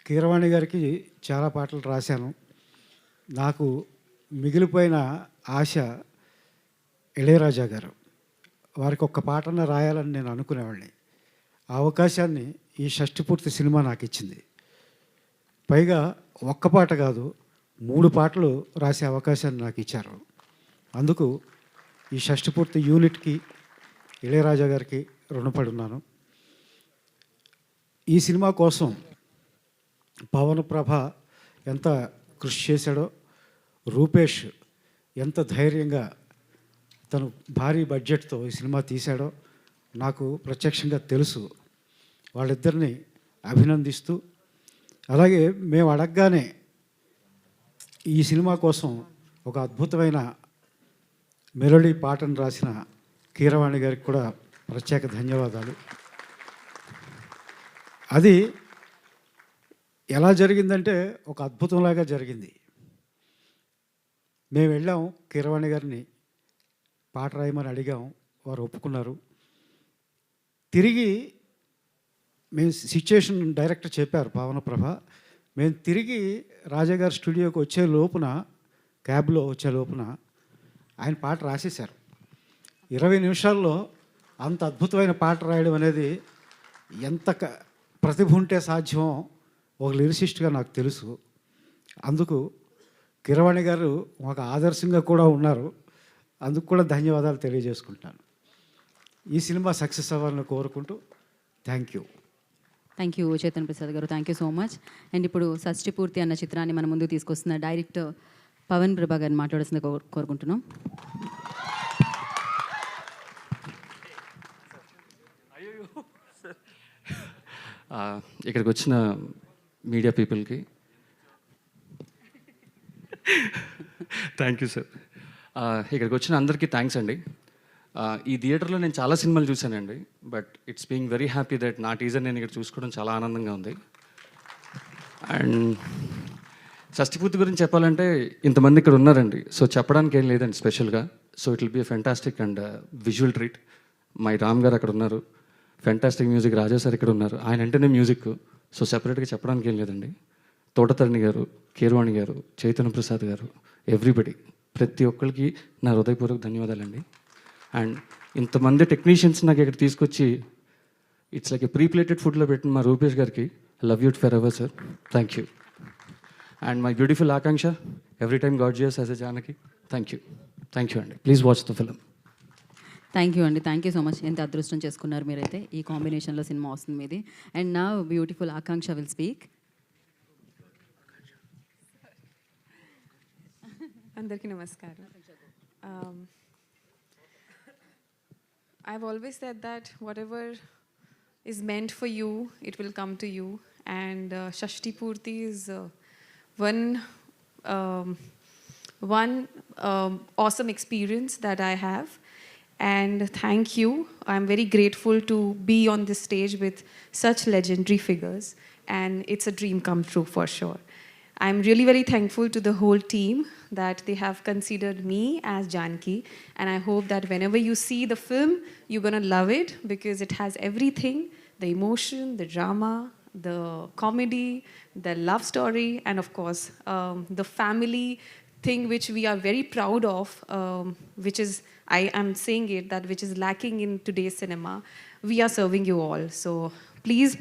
[SPEAKER 13] కీరవాణి గారికి చాలా పాటలు రాశాను. నాకు మిగిలిపోయిన ఆశ ఇళయరాజా గారు, వారికి ఒక్క పాటన రాయాలని నేను అనుకునేవాడిని. ఆ అవకాశాన్ని ఈ షష్టిపూర్తి సినిమా నాకు ఇచ్చింది. పైగా ఒక్క పాట కాదు, 3 పాటలు రాసే అవకాశాన్ని నాకు ఇచ్చారు. అందుకు ఈ షష్టిపూర్తి యూనిట్కి, ఇళయరాజా గారికి రుణపడి ఉన్నాను. ఈ సినిమా కోసం పవన్ ప్రభ ఎంత కృషి చేశాడో, రూపేష్ ఎంత ధైర్యంగా తను భారీ బడ్జెట్తో ఈ సినిమా తీశాడో నాకు ప్రత్యక్షంగా తెలుసు. వాళ్ళిద్దరిని అభినందిస్తూ, అలాగే మేము అడగగానే ఈ సినిమా కోసం ఒక అద్భుతమైన మెలోడీ పాటను రాసిన కీరవాణి గారికి కూడా ప్రత్యేక ధన్యవాదాలు. అది ఎలా జరిగిందంటే ఒక అద్భుతంలాగా జరిగింది. మేము వెళ్ళాం, కీరవాణి గారిని పాట రాయమని అడిగాం, వారు ఒప్పుకున్నారు. తిరిగి మేము సిచ్యుయేషన్ డైరెక్టర్ చెప్పారు పవనప్రభ, మేము తిరిగి రాజాగారి స్టూడియోకి వచ్చే లోపున, క్యాబ్లో వచ్చే లోపున ఆయన పాట రాసేశారు. 20 నిమిషాల్లో అంత అద్భుతమైన పాట రాయడం అనేది ఎంత ప్రతిభ ఉంటే సాధ్యమో ఒక లిరిసిస్ట్గా నాకు తెలుసు. అందుకు కీరవాణి గారు ఒక ఆదర్శంగా కూడా ఉన్నారు. అందుకు కూడా ధన్యవాదాలు తెలియజేసుకుంటాను. ఈ సినిమా సక్సెస్ అవ్వాలని కోరుకుంటూ thank you.
[SPEAKER 3] Thank you Chetan Prasad garu, thank you so much. And ఇప్పుడు షష్టి పూర్తి అన్న చిత్రాన్ని మన ముందు తీసుకొస్తున్న డైరెక్టర్ పవన్ ప్రభా గారిని మాట్లాడాల్సింది కోరుకుంటున్నాం.
[SPEAKER 14] ఇక్కడికి వచ్చిన మీడియా పీపుల్కి థ్యాంక్ యూ సార్. ఇక్కడికి వచ్చిన అందరికీ థ్యాంక్స్ అండి. ఈ థియేటర్లో నేను చాలా సినిమాలు చూశానండి, but it's being very happy that నా టీజర్ నేను ఇక్కడ చూసుకోవడం చాలా ఆనందంగా ఉంది. అండ్ షష్టిపూర్తి గురించి చెప్పాలంటే ఇంతమంది ఇక్కడ ఉన్నారండి, సో చెప్పడానికి ఏం లేదండి స్పెషల్గా. So it will be fantastic and visual treat. My Ram గారు అక్కడ ఉన్నారు, ఫెంటాస్టిక్ మ్యూజిక్ రాజా సార్ ఇక్కడ ఉన్నారు, ఆయన అంటేనే మ్యూజిక్. సో సెపరేట్గా చెప్పడానికి ఏం లేదండి. తోటతరణి గారు, కీరవాణి గారు, చైతన్య ప్రసాద్ గారు, ఎవ్రీబడి, ప్రతి ఒక్కరికి నా హృదయపూర్వక ధన్యవాదాలండి. అండ్ ఇంతమంది టెక్నీషియన్స్ నాకు ఇక్కడ తీసుకొచ్చి ఇట్స్ లైక్ ఏ ప్రీప్లేటెడ్ ఫుడ్లో పెట్టిన మా రూపేష్ గారికి love you forever sir, thank you. And my beautiful Akanksha, every time gorgeous as a Janaki, thank you అండి. Please watch the film.
[SPEAKER 3] Thank you అండి, థ్యాంక్ యూ సో మచ్. ఎంత అదృష్టం చేసుకున్నారు మీరైతే, ఈ కాంబినేషన్లో సినిమా వస్తుంది మీది. అండ్ నా బ్యూటిఫుల్ ఆకాంక్ష విల్ స్పీక్.
[SPEAKER 15] అందరికీ నమస్కారం. I've always said that whatever is meant for you, it will come to you. And Shashti Purti is one awesome experience that I have. And thank you. I'm very grateful to be on this stage with such legendary figures. And it's a dream come true for sure. I'm really very thankful to the whole team that they have considered me as Janki, and I hope that whenever you see the film, you're going to love it because it has everything: the emotion, the drama, the comedy, the love story, and of course, the family thing which we are very proud of, which is, I am saying it, that which is lacking in today's cinema. We are serving you all. So please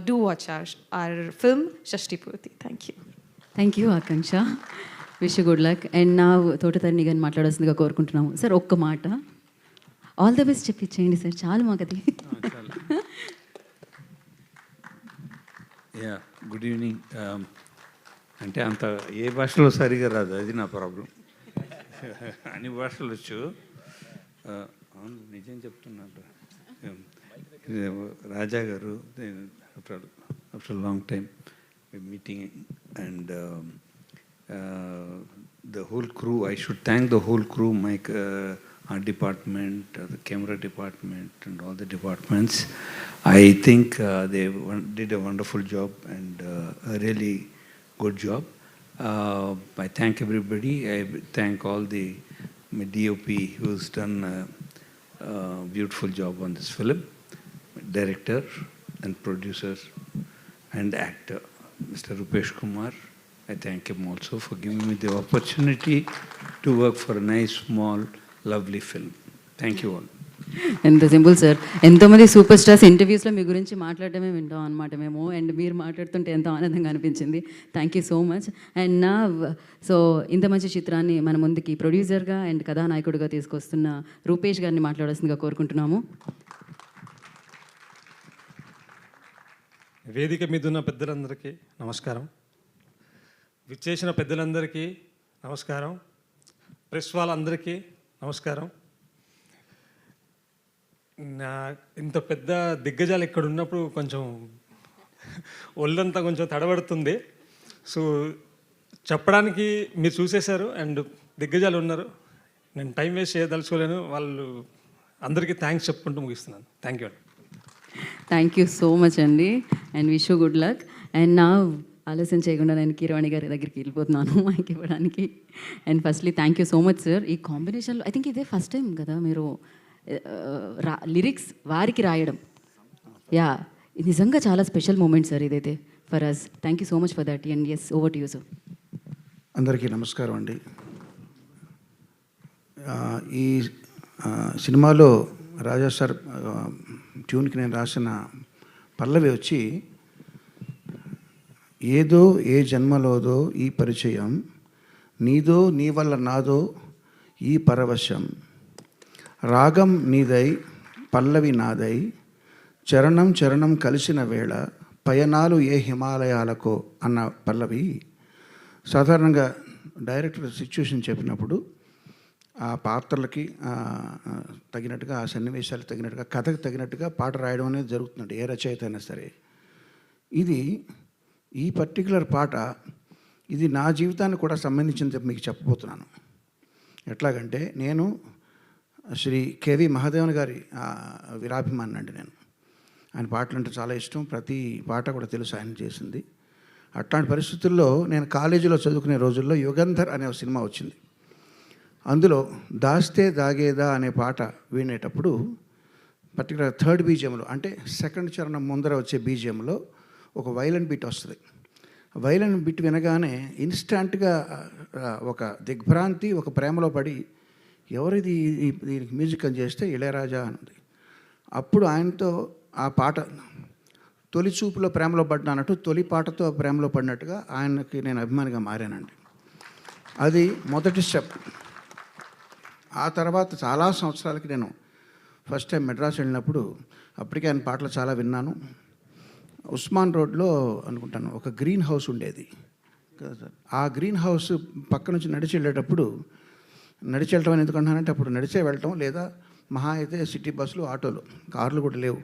[SPEAKER 15] do watch our film, Shashti Purti. Thank you.
[SPEAKER 3] Thank you Akanksha, wish good luck. And నా తోటతరణి గారిని మాట్లాడాల్సిందిగా కోరుకుంటున్నాము. Sir ఒక్క మాట, all the best చెప్పించేయండి sir, చాలు మాకు అది.
[SPEAKER 16] Yeah, good evening. అంటే అంత ఏ భాషలో సరిగా రాదు, అది నా ప్రాబ్లం. అన్ని భాషలు వచ్చు, అవును నిజం చెప్తున్నాను. రాజా గారు, after long time meeting, and the whole crew, I should thank the whole crew, our department, the camera department, and all the departments. I think they did a wonderful job, and a really good job. I thank everybody. I thank all my DOP who's done a beautiful job on this film, director and producer and actor, Mr. Rupesh Kumar. I thank him also for giving me the opportunity to work for a nice, small, lovely film. Thank you all.
[SPEAKER 3] ఎంత simple sir. ఎంతోమంది super stars ఇంటర్వ్యూస్లో మీ గురించి మాట్లాడటమే వింటాం అనమాట మేము, and మీరు మాట్లాడుతుంటే ఎంతో ఆనందంగా అనిపించింది. Thank you so much. And నా సో ఇంత మంచి చిత్రాన్ని మన ముందుకి ప్రొడ్యూసర్గా అండ్ కథానాయకుడిగా తీసుకొస్తున్న రూపేష్ గారిని మాట్లాడాల్సిందిగా కోరుకుంటున్నాము.
[SPEAKER 17] వేదిక మీద ఉన్న పెద్దలందరికీ నమస్కారం, విచ్చేసిన పెద్దలందరికీ నమస్కారం, ప్రెస్ వాళ్ళందరికీ నమస్కారం. నా ఇంత పెద్ద దిగ్గజాలు ఇక్కడ ఉన్నప్పుడు కొంచెం ఒళ్ళంతా కొంచెం తడబడుతుంది. సో చెప్పడానికి మీరు చూసేశారు, అండ్ దిగ్గజాలు ఉన్నారు, నేను టైం వేస్ట్ చేయదలుచుకోలేను. వాళ్ళు అందరికీ థ్యాంక్స్ చెప్పుకుంటూ ముగిస్తున్నాను. Thank you.
[SPEAKER 3] Thank you so much అండి, and wish you good luck. And నా ఆలస్యం చేయకుండా నేను కీరవాణి గారి దగ్గరికి వెళ్ళిపోతున్నాను మైక్ ఇవ్వడానికి. And firstly thank you so much sir. ఈ కాంబినేషన్లో ఐ థింక్ ఇదే ఫస్ట్ టైం కదా మీరు లిరిక్స్ వారికి రాయడం, యా, ఇది నిజంగా చాలా స్పెషల్ మూమెంట్ సార్ ఇదైతే for us. Thank you so much for that. And yes, over to you sir.
[SPEAKER 18] అందరికీ నమస్కారం అండి. ఈ సినిమాలో రాజా సార్ ట్యూన్కి నేను రాసిన పల్లవి వచ్చి, ఏదో ఏ జన్మలోదో ఈ పరిచయం, నీదో నీ వల్ల నాదో ఈ పరవశం, రాగం నీదై పల్లవి నాదై, చరణం చరణం కలిసిన వేళ పయనాలు ఏ హిమాలయాలకో అన్న పల్లవి. సాధారణంగా డైరెక్టర్ సిచ్యువేషన్ చెప్పినప్పుడు ఆ పాత్రలకి తగినట్టుగా, ఆ సన్నివేశాలకు తగినట్టుగా, కథకు తగినట్టుగా పాట రాయడం అనేది జరుగుతుందండి, ఏ రచయిత అయినా సరే. ఇది ఈ పర్టికులర్ పాట ఇది నా జీవితానికి కూడా సంబంధించింది మీకు చెప్పబోతున్నాను. ఎట్లాగంటే, నేను శ్రీ కేవి మహాదేవన్ గారి వీరాభిమాని అండి. నేను ఆయన పాటలు అంటే చాలా ఇష్టం, ప్రతి పాట కూడా తెలుసు ఆయన చేసింది. అట్లాంటి పరిస్థితుల్లో నేను కాలేజీలో చదువుకునే రోజుల్లో యుగంధర్ అనే ఒక సినిమా వచ్చింది. అందులో దాస్తే దాగేదా అనే పాట వినేటప్పుడు పర్టికులర్ థర్డ్ బీజియంలో, అంటే సెకండ్ చరణం ముందర వచ్చే బీజియంలో ఒక వైలెన్ బీట్ వస్తుంది. వైలెన్ బీట్ వినగానే ఇన్స్టాంట్గా ఒక దిగ్భ్రాంతి, ఒక ప్రేమలో పడి, ఎవరిది దీనికి మ్యూజిక్ అని చేస్తే ఇళయరాజా అన్నది. అప్పుడు ఆయనతో ఆ పాట తొలి చూపులో ప్రేమలో పడ్డానట్టు, తొలి పాటతో ప్రేమలో పడినట్టుగా ఆయనకి నేను అభిమానిగా మారానండి. అది మొదటి స్టెప్. ఆ తర్వాత చాలా సంవత్సరాలకి నేను ఫస్ట్ టైం మెడ్రాస్ వెళ్ళినప్పుడు, అప్పటికే ఆయన పాటలు చాలా విన్నాను. ఉస్మాన్ రోడ్లో అనుకుంటాను ఒక గ్రీన్ హౌస్ ఉండేది. ఆ గ్రీన్ హౌస్ పక్క నుంచి నడిచి వెళ్ళేటప్పుడు, నడిచి వెళ్ళటం అని ఎందుకంటున్నానంటే అప్పుడు నడిచే వెళ్ళటం, లేదా మహా అయితే సిటీ బస్సులు, ఆటోలు, కార్లు కూడా లేవు.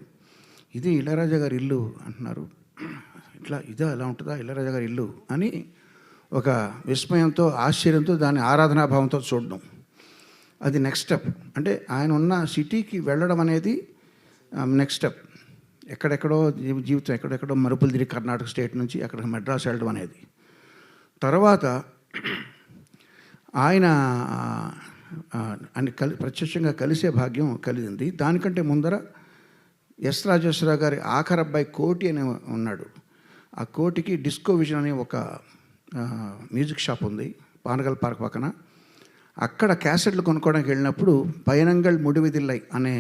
[SPEAKER 18] ఇది ఇళయరాజా గారి ఇల్లు అంటున్నారు, ఇట్లా ఇదా ఎలా ఉంటుందా ఇళయరాజా గారి ఇల్లు అని ఒక విస్మయంతో, ఆశ్చర్యంతో, దాని ఆరాధనాభావంతో చూడడం. అది నెక్స్ట్ స్టెప్. అంటే ఆయన ఉన్న సిటీకి వెళ్ళడం అనేది నెక్స్ట్ స్టెప్. ఎక్కడెక్కడో జీవితం ఎక్కడెక్కడో మరుపులు తిరిగి కర్ణాటక స్టేట్ నుంచి అక్కడ మెడ్రాస్ వెళ్ళడం అనేది. తర్వాత ఆయన ప్రత్యక్షంగా కలిసే భాగ్యం కలిగింది. దానికంటే ముందర ఎస్ రాజేశ్వరరావు గారి ఆఖరి అబ్బాయి కోటి అని ఉన్నాడు. ఆ కోటికి డిస్కో విజన్ అనే ఒక మ్యూజిక్ షాప్ ఉంది పానగల్ పార్క్ పక్కన. అక్కడ క్యాసెట్లు కొనుక్కోవడానికి వెళ్ళినప్పుడు పయనంగల్ ముడివిదిల్లై అనే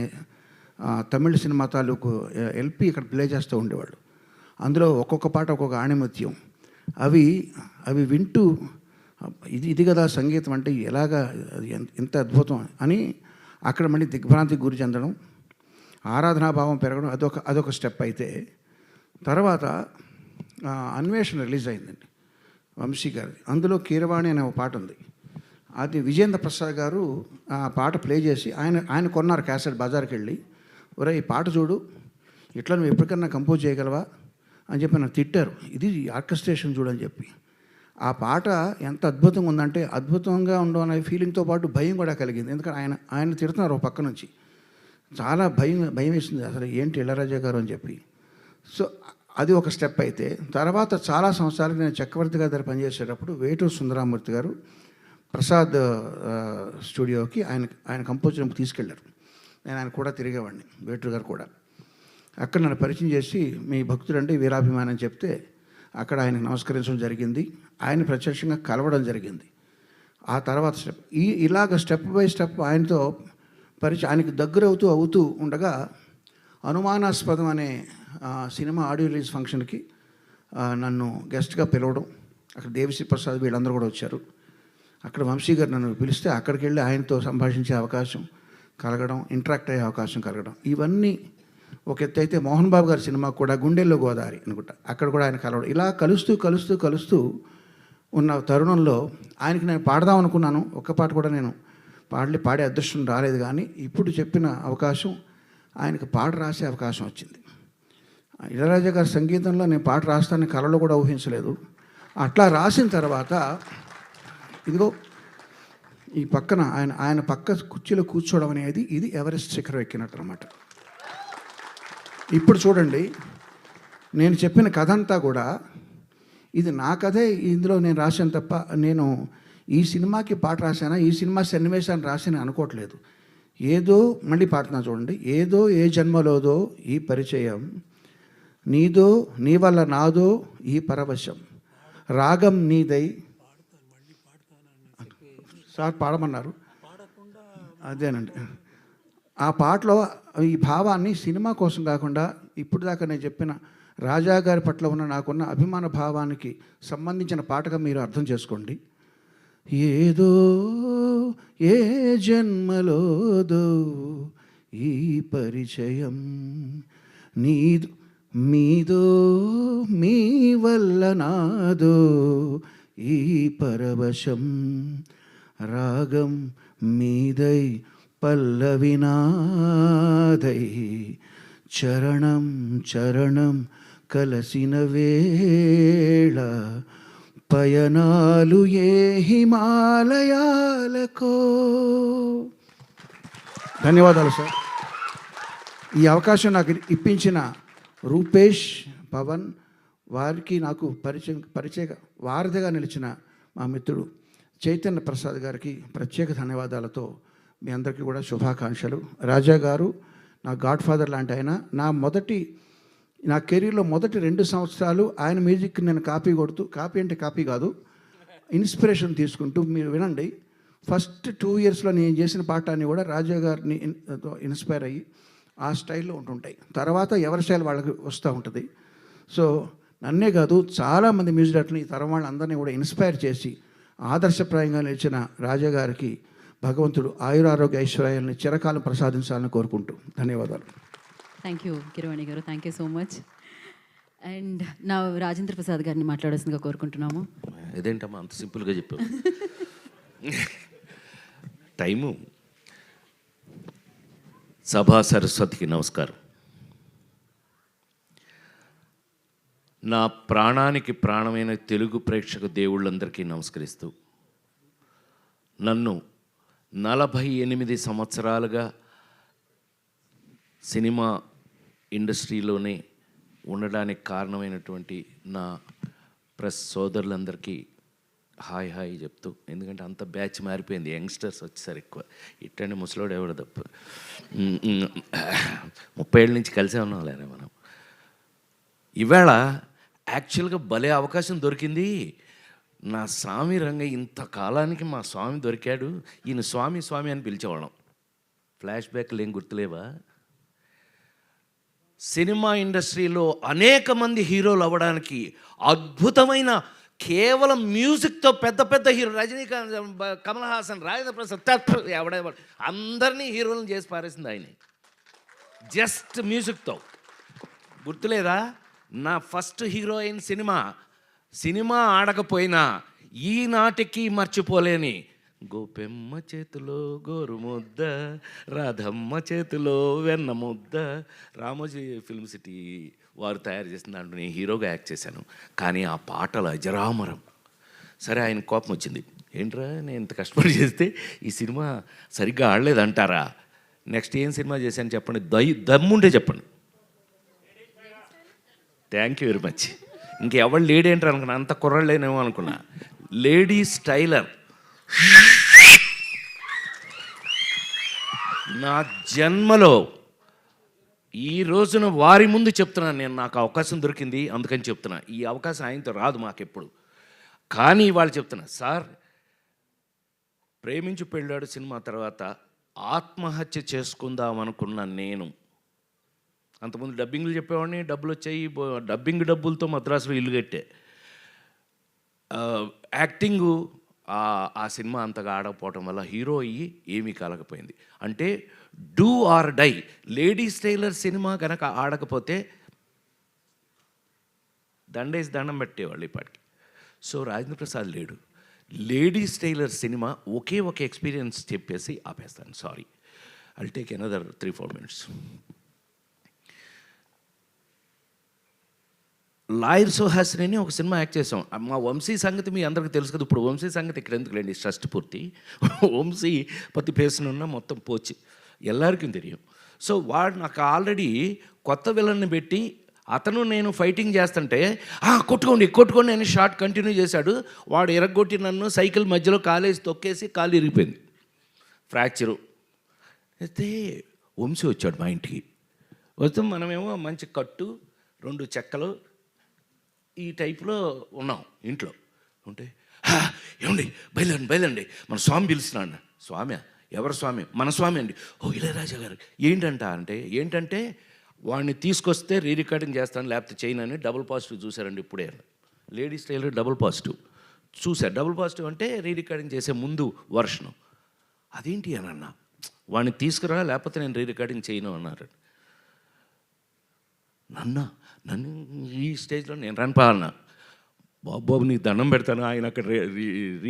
[SPEAKER 18] తమిళ సినిమా తాలూకు ఎల్పి ఇక్కడ ప్లే చేస్తూ ఉండేవాళ్ళు. అందులో ఒక్కొక్క పాట ఒక్కొక్క ఆణిముత్యం. అవి వింటూ ఇది కదా సంగీతం అంటే, ఎలాగా ఎంత అద్భుతం అని అక్కడ మళ్ళీ దిగ్భ్రాంతికి గురి చెందడం, ఆరాధనాభావం పెరగడం, అదొక స్టెప్. అయితే తర్వాత అన్వేషణ రిలీజ్ అయిందండి వంశీ గారిది. అందులో కీరవాణి అనే ఒక పాట ఉంది. అది విజేంద్ర ప్రసాద్ గారు ఆ పాట ప్లే చేసి ఆయన కొన్నారు క్యాసెట్ బజార్కి వెళ్ళి. ఒరే ఈ పాట చూడు, ఇట్లా నువ్వు ఎప్పటికన్నా కంపోజ్ చేయగలవా అని చెప్పి నాకు తిట్టారు. ఇది ఆర్కెస్ట్రేషన్ చూడని చెప్పి. ఆ పాట ఎంత అద్భుతంగా ఉందంటే, అద్భుతంగా ఉండడం అనే ఫీలింగ్తో పాటు భయం కూడా కలిగింది. ఎందుకంటే ఆయన తిడుతున్నారు ఒక పక్క నుంచి. చాలా భయం వేసింది, అసలు ఏంటి ఇళయరాజా గారు అని చెప్పి. సో అది ఒక స్టెప్. అయితే తర్వాత చాలా సంవత్సరాలకి నేను చక్రవర్తి గారి దగ్గర పనిచేసేటప్పుడు వేటూరు సుందరామూర్తి గారు ప్రసాద్ స్టూడియోకి ఆయన కంపోజర్ తీసుకెళ్ళారు. నేను ఆయన కూడా తిరిగేవాడిని, వేటూరు గారు కూడా. అక్కడ నన్ను పరిచయం చేసి, మీ భక్తుడంటే వీరాభిమాని అని చెప్తే అక్కడ ఆయనకు నమస్కరించడం జరిగింది. ఆయన ప్రత్యక్షంగా కలవడం జరిగింది. ఆ తర్వాత స్టెప్ ఇలాగ స్టెప్ బై స్టెప్ ఆయనతో ఆయనకి దగ్గర అవుతూ ఉండగా, అనుమానాస్పదం అనే సినిమా ఆడియో రిలీజ్ ఫంక్షన్కి నన్ను గెస్ట్గా పిలవడం. అక్కడ దేవిశ్రీ ప్రసాద్ వీళ్ళందరూ కూడా వచ్చారు. అక్కడ వంశీ గారు నన్ను పిలిస్తే అక్కడికి వెళ్ళి ఆయనతో సంభాషించే అవకాశం కలగడం, ఇంటరాక్ట్ అయ్యే అవకాశం కలగడం, ఇవన్నీ ఒక ఎత్తు. అయితే మోహన్ బాబు గారి సినిమా కూడా గుండెల్లో గోదావరి అనుకుంటా, అక్కడ కూడా ఆయన కలవడం. ఇలా కలుస్తూ ఉన్న తరుణంలో ఆయనకి నేను పాడదాం అనుకున్నాను. ఒక్క పాట కూడా నేను పాడే అదృష్టం రాలేదు. కానీ ఇప్పుడు చెప్పిన అవకాశం, ఆయనకు పాట రాసే అవకాశం వచ్చింది. ఇళయరాజా గారి సంగీతంలో నేను పాట రాస్తానని కలలో కూడా ఊహించలేదు. అట్లా రాసిన తర్వాత ఇదిగో ఈ పక్కన ఆయన పక్క కుర్చీలో కూర్చోవడం అనేది ఇది ఎవరెస్ట్ శిఖరం ఎక్కినట్టు అనమాట. ఇప్పుడు చూడండి, నేను చెప్పిన కథ అంతా కూడా ఇది నా కథే, ఇందులో నేను రాశాను తప్ప నేను ఈ సినిమాకి పాట రాశానా, ఈ సినిమా సన్నివేశాన్ని రాశాను అనుకోవట్లేదు. ఏదో మళ్ళీ పాడుతున్నా చూడండి. ఏదో ఏ జన్మలోదో ఈ పరిచయం, నీదో నీ వల్ల నాదో ఈ పరవశం, రాగం నీదై. సార్ పాడమన్నారు, అదేనండి. ఆ పాటలో ఈ భావాన్ని సినిమా కోసం కాకుండా ఇప్పుడు దాకా నేను చెప్పిన రాజా గారి పట్ల ఉన్న నాకున్న అభిమాన భావానికి సంబంధించిన పాటగా మీరు అర్థం చేసుకోండి. ఏదో ఏ జన్మలోదో ఈ పరిచయం, నీదు మీదో మీ వల్ల నాదో ఈ పరవశం, రాగం మీదై పల్లవినాదై, చరణం చరణం కలసిన వేళ, పయనాలు ఏ హిమాలయాలకో. ధన్యవాదాలు సార్. ఈ అవకాశం నాకు ఇప్పించిన రూపేష్, పవన్ వారికి నాకు పరిచయ వారధిగా నిలిచిన మా మిత్రుడు చైతన్య ప్రసాద్ గారికి ప్రత్యేక ధన్యవాదాలతో మీ అందరికీ కూడా శుభాకాంక్షలు. రాజా గారు నా గాడ్ ఫాదర్ లాంటి ఆయన. నా కెరీర్లో మొదటి 2 సంవత్సరాలు ఆయన మ్యూజిక్ నేను కాపీ కొడుతూ, కాపీ అంటే కాపీ కాదు, ఇన్స్పిరేషన్ తీసుకుంటూ, మీరు వినండి, ఫస్ట్ 2 ఇయర్స్లో నేను చేసిన పాఠాన్ని కూడా రాజా గారిని ఇన్స్పైర్ అయ్యి ఆ స్టైల్లో ఉంటుంటాయి. తర్వాత ఎవరి స్టైల్ వాళ్ళకి వస్తూ ఉంటుంది. సో నన్నే కాదు, చాలామంది మ్యూజిక్ డైరెక్టర్ని, ఈ తరం వాళ్ళందరినీ కూడా ఇన్స్పైర్ చేసి ఆదర్శప్రాయంగా నిలిచిన రాజా గారికి భగవంతుడు ఆయురారోగ్య ఐశ్వర్యాన్ని చిరకాలం ప్రసాదించాలని కోరుకుంటూ ధన్యవాదాలు.
[SPEAKER 3] థ్యాంక్ యూ కిరవాణి గారు, thank you so much. And నా రాజేంద్ర ప్రసాద్ గారిని మాట్లాడాల్సిందిగా కోరుకుంటున్నాము.
[SPEAKER 19] ఇదేంటమ్మా అంత సింపుల్గా చెప్పావు? టైము. సభా సరస్వతికి నమస్కారం. నా ప్రాణానికి ప్రాణమైన తెలుగు ప్రేక్షక దేవుళ్ళందరికీ నమస్కరిస్తూ, నన్ను 48 సంవత్సరాలుగా సినిమా ఇండస్ట్రీలోనే ఉండడానికి కారణమైనటువంటి నా ప్రెస్ సోదరులందరికీ హాయ్ హాయ్ చెప్తూ, ఎందుకంటే అంత బ్యాచ్ మారిపోయింది, యంగ్స్టర్స్ వచ్చేసారు ఎక్కువ. ఇట్టండి ముసలోడు ఎవడు తప్ప 30 ఏళ్ళ నుంచి కలిసే ఉన్నాం లేరా మనం. ఇవాళ యాక్చువల్గా భలే అవకాశం దొరికింది. నా స్వామి రంగ ఇంతకాలానికి మా స్వామి దొరికాడు. ఈయన స్వామి స్వామి అని పిలిచేవాళ్ళం. ఫ్లాష్ బ్యాక్లు ఏం గుర్తులేవా? సినిమా ఇండస్ట్రీలో అనేక మంది హీరోలు అవ్వడానికి అద్భుతమైన, కేవలం మ్యూజిక్తో పెద్ద పెద్ద హీరో రజనీకాంత్, కమల్ హాసన్, రాజేంద్ర ప్రసాద్ ఎవడెవడు అందరినీ హీరోలను చేసి పారేసింది ఆయన, జస్ట్ మ్యూజిక్తో. గుర్తులేదా? నా ఫస్ట్ హీరోయిన్ సినిమా ఆడకపోయినా ఈనాటికి మర్చిపోలేని గోపెమ్మ చేతిలో గోరు ముద్ద, రాధమ్మ చేతిలో వెన్న ముద్ద, రామోజీ ఫిల్మ్ సిటీ వారు తయారు చేసిన దాంట్లో నేను హీరోగా యాక్ట్ చేశాను. కానీ ఆ పాటలు అజరామరం. సరే, ఆయన కోపం వచ్చింది, ఏంట్రా నేను ఇంత కష్టపడి చేస్తే ఈ సినిమా సరిగ్గా ఆడలేదంటారా? నెక్స్ట్ ఏం సినిమా చేశాను చెప్పండి, దమ్ముంటే చెప్పండి. Thank you very much. ఇంకెవరు లేడీ ఏంటారు అనుకున్నా, అంత కుర్రలేనేమో అనుకున్నా. Lady styler. నా జన్మలో ఈ రోజున వారి ముందు చెప్తున్నాను నేను, నాకు అవకాశం దొరికింది అందుకని చెప్తున్నా. ఈ అవకాశం ఆయనతో రాదు మాకెప్పుడు. కానీ వాళ్ళు చెప్తున్నా, సార్ ప్రేమించి పెళ్ళాడు సినిమా తర్వాత ఆత్మహత్య చేసుకుందాం అనుకున్న నేను, అంతకుముందు డబ్బింగ్లు చెప్పేవాడిని, డబ్బులు వచ్చాయి, డబ్బింగ్ డబ్బులతో మద్రాసులో ఇల్లు కట్టే. యాక్టింగు ఆ సినిమా అంతగా ఆడకపోవటం వల్ల హీరో అయ్యి ఏమీ కలగపోయింది. అంటే do or die. Ladies tailor సినిమా కనుక ఆడకపోతే దండేసి దండం పెట్టేవాళ్ళు ఇప్పటికి. సో రాజేంద్ర ప్రసాద్ లేడు. లేడీస్ టైలర్ సినిమా ఒకే ఒక ఎక్స్పీరియన్స్ చెప్పేసి ఆపేస్తాను. Sorry, I'll take another 3-4 minutes. Lawyer Suhasini అని ఒక సినిమా యాక్ట్ చేసాం. మా వంశీ సంగతి మీ అందరికీ తెలుసు కదా. ఇప్పుడు వంశీ సంగతి ఇక్కడ ఎందుకు లేండి, ట్రస్ట్ పూర్తి. వంశీ పత్తి పేసునున్న మొత్తం పోచి ఎల్లరికీ తెలియం. సో వాడు నాకు ఆల్రెడీ కొత్త విలన్ని పెట్టి అతను నేను ఫైటింగ్ చేస్తుంటే కొట్టుకోండి అని షార్ట్ కంటిన్యూ చేశాడు. వాడు ఎరగొట్టి నన్ను సైకిల్ మధ్యలో కాలేసి తొక్కేసి కాలు ఇరిగిపోయింది, ఫ్రాక్చరు. అయితే వంశీ వచ్చాడు మా ఇంటికి. వస్తే మనమేమో మంచి కట్టు 2 చెక్కలు ఈ టైప్లో ఉన్నాం ఇంట్లో ఉంటే, ఏమండి బయలండి మన స్వామి పిలుస్తున్నాడు. స్వామి? ఎవరు స్వామి? మన స్వామి అండి. ఓ ఇళయరాజా గారు. ఏంటంటే వాడిని తీసుకొస్తే రికార్డింగ్ చేస్తాను లేకపోతే చేయను అని డబుల్ పాజిటివ్ చూశారండి. ఇప్పుడే లేడీస్ టైలర్ డబుల్ పాజిటివ్ చూశారు. డబుల్ పాజిటివ్ అంటే రికార్డింగ్ చేసే ముందు వర్షను. అదేంటి అని అన్నా, వాడిని తీసుకురా లేకపోతే నేను రికార్డింగ్ చేయను అన్నారు. నన్ను ఈ స్టేజ్లో నేను రన్పాలన్నా, బాబు నీకు దండం పెడతాను, ఆయన అక్కడ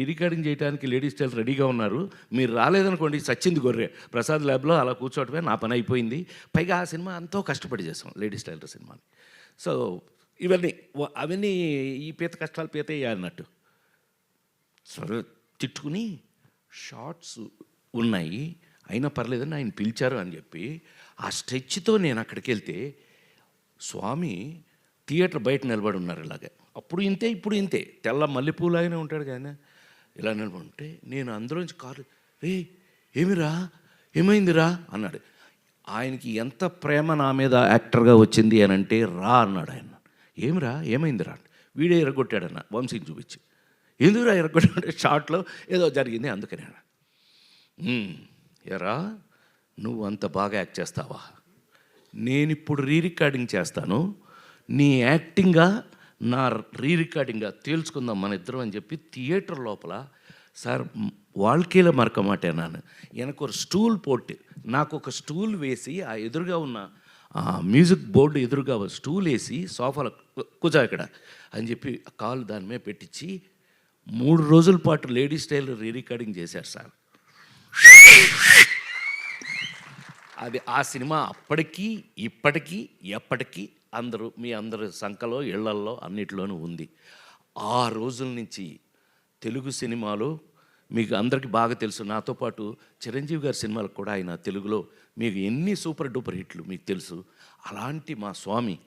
[SPEAKER 19] రికార్డింగ్ చేయడానికి లేడీస్ టైలర్ రెడీగా ఉన్నారు, మీరు రాలేదనుకోండి సచ్చింది గొర్రె. ప్రసాద్ ల్యాబ్లో అలా కూర్చోవటమే నా పని అయిపోయింది. పైగా ఆ సినిమా ఎంతో కష్టపడి చేసాం, లేడీస్ టైలర్ సినిమాని. సో అవన్నీ ఈ పీత కష్టాలు పీత అన్నట్టు సరే తిట్టుకుని షార్ట్స్ ఉన్నాయి అయినా పర్లేదని ఆయన పిలిచారు అని చెప్పి ఆ స్ట్రెచ్తో నేను అక్కడికి వెళ్తే స్వామి థియేటర్ బయట నిలబడి ఉన్నారు ఇలాగే. అప్పుడు ఇంతే ఇప్పుడు ఇంతే, తెల్ల మల్లెపూలాగానే ఉంటాడు కానీ ఇలా నిలబడి ఉంటే నేను అందులోంచి కారు ఏమైందిరా అన్నాడు. ఆయనకి ఎంత ప్రేమ నా మీద యాక్టర్గా వచ్చింది అని అంటే రా అన్నాడు ఆయన. ఏమైందిరా? వీడే ఎరగొట్టాడన్న వంశీని చూపించి. ఎందుకురా ఎరగొట్టాడంటే షార్ట్లో ఏదో జరిగింది అందుకనే. ఎరా నువ్వు అంత బాగా యాక్ట్ చేస్తావా? నేను ఇప్పుడు రికార్డింగ్ చేస్తాను, నీ యాక్టింగ్గా నా రికార్డింగ్గా తేల్చుకుందాం మన ఇద్దరం అని చెప్పి థియేటర్ లోపల సార్ வாழ்க்கையில் மறக்க மாட்டேன் நான். எனக்கு ஒரு స్టూల్ పోట్టి నాకు ఒక స్టూల్ వేసి ఆ ఎదురుగా ఉన్న మ్యూజిక్ బోర్డు ఎదురుగా స్టూల్ వేసి సోఫాలో కూర్చో ఇక్కడ అని చెప్పి కాలు దాని మీద పెట్టించి 3 రోజుల పాటు లేడీస్ టైలర్ రికార్డింగ్ చేశారు సార్. అది ఆ సినిమా అప్పటికీ ఇప్పటికీ ఎప్పటికీ మీ అందరి సంఖలో ఇళ్లల్లో అన్నిటిలోనూ ఉంది. ఆ రోజుల నుంచి తెలుగు సినిమాలో మీకు అందరికీ బాగా తెలుసు, నాతో పాటు చిరంజీవి గారి సినిమాలకు కూడా ఆయన తెలుగులో మీకు ఎన్ని సూపర్ డూపర్ హిట్లు మీకు తెలుసు. అలాంటి మా స్వామి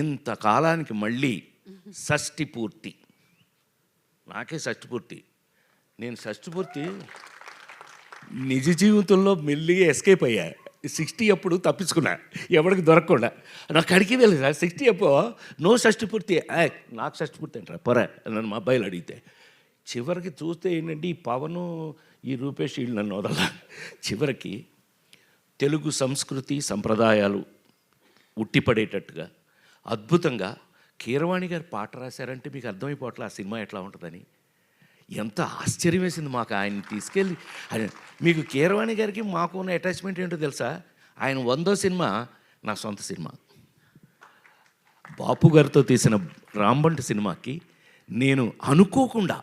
[SPEAKER 19] ఇంతకాలానికి మళ్ళీ షష్ఠి పూర్తి, నాకే షష్ఠి పూర్తి, నేను షష్ఠి పూర్తి నిజ జీవితంలో మెల్లిగా ఎస్కేప్ అయ్యా. 60 అప్పుడు తప్పించుకున్నా, ఎవరికి దొరకకుండా. నాకు అడిగి వెళ్ళి 60 అప్పుడు నో షష్ఠి పూర్తి, నాకు షష్ఠి పూర్తి అంటారా పొర నన్ను మా అబ్బాయిలు అడిగితే. చివరికి చూస్తే ఏంటంటే ఈ పవను ఈ రూపేష్ వీళ్ళు నన్ను వదల. చివరికి తెలుగు సంస్కృతి సంప్రదాయాలు ఉట్టిపడేటట్టుగా అద్భుతంగా కీరవాణి గారు పాట రాశారంటే మీకు అర్థమైపోవట్లే ఆ సినిమా ఎట్లా ఉంటుందని. ఎంత ఆశ్చర్యం వేసింది మాకు ఆయన తీసుకెళ్ళి. మీకు కీరవాణి గారికి మాకు ఉన్న అటాచ్మెంట్ ఏంటో తెలుసా? ఆయన 100వ సినిమా నా సొంత సినిమా. బాపు గారితో తీసిన రాంబంటి సినిమాకి నేను అనుకోకుండా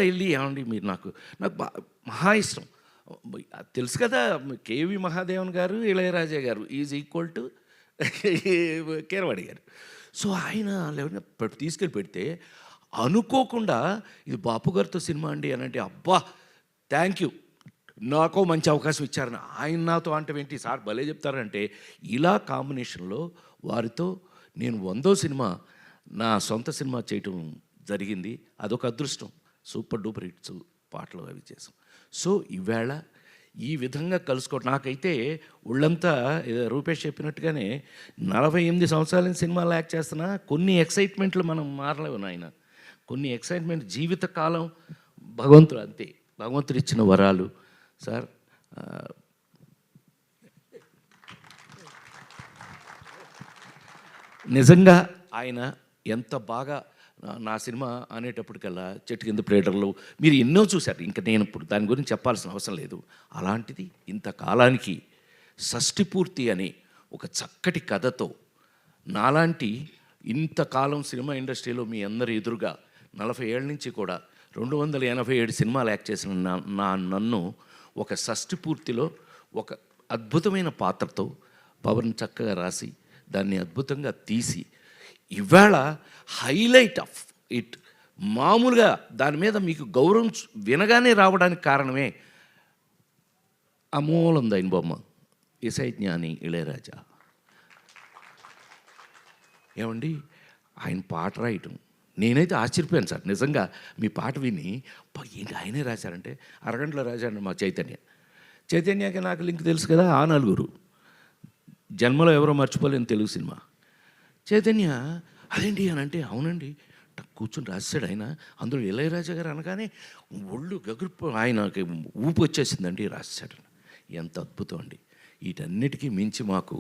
[SPEAKER 19] వెళ్ళి ఏమండి మీరు నాకు మహా ఇష్టం తెలుసు కదా, కేవి మహాదేవన్ గారు ఇళయరాజా గారు ఈజ్ ఈక్వల్ టు కీరవాణి గారు. సో ఆయన తీసుకెళ్ళి పెడితే అనుకోకుండా ఇది బాపు గారితో సినిమా అండి అని అంటే అబ్బా థ్యాంక్ యూ, నాకో మంచి అవకాశం ఇచ్చారని. ఆయన నాతో అంటే ఏంటి సార్ భలే చెప్తారంటే ఇలా కాంబినేషన్లో వారితో నేను 100వ సినిమా నా సొంత సినిమా చేయటం జరిగింది. అదొక అదృష్టం. సూపర్ డూపర్ హిట్స్ పాటలు అవి చేసాం. సో ఈవేళ ఈ విధంగా కలుసుకోవడం నాకైతే ఒళ్ళంతా రూపేష్ చెప్పినట్టుగానే 48 సంవత్సరాల సినిమాలు యాక్ట్ చేస్తున్నా కొన్ని ఎక్సైట్మెంట్లు మనం మారలేవు నాయన. కొన్ని ఎక్సైట్మెంట్ జీవితకాలం భగవంతుడు అంతే, భగవంతుడు ఇచ్చిన వరాలు సార్. నిజంగా ఆయన ఎంత బాగా నా సినిమా అనేటప్పటికల్లా చెట్టు కింద ప్రేటర్లు మీరు ఎన్నో చూశారు, ఇంకా నేను ఇప్పుడు దాని గురించి చెప్పాల్సిన అవసరం లేదు. అలాంటిది ఇంతకాలానికి షష్ఠి పూర్తి అనే ఒక చక్కటి కథతో నాలాంటి ఇంతకాలం సినిమా ఇండస్ట్రీలో మీ అందరి ఎదురుగా 40 ఏళ్ళ నుంచి కూడా 287 సినిమాలు యాక్ట్ చేసిన నన్ను ఒక షష్ఠి పూర్తిలో ఒక అద్భుతమైన పాత్రతో పవన్ చక్కగా రాసి దాన్ని అద్భుతంగా తీసి ఇవాళ హైలైట్ ఆఫ్ ఇట్ మామూలుగా దాని మీద మీకు గౌరవం వినగానే రావడానికి కారణమే అమూలందైన బొమ్మ ఇసై జ్ఞాని ఇళయరాజా. ఏమండి ఆయన పాట రాయటం నేనైతే ఆశ్చర్యపోయాను సార్ నిజంగా. మీ పాట విని ఏంటి ఆయనే రాశారంటే అరగంటలో రాశాడు మా చైతన్య. చైతన్యకి నాకు లింక్ తెలుసు కదా, ఆ నలుగురు జన్మలో ఎవరో మర్చిపోలేని తెలుగు సినిమా. చైతన్య అదేంటి అని అంటే, అవునండి కూర్చొని రాశాడు ఆయన, అందులో ఇళయరాజా గారు అనగానే ఒళ్ళు గగురు, ఆయనకి ఊపు వచ్చేసిందండి రాశాడు. ఎంత అద్భుతం అండి. వీటన్నిటికీ మించి మాకు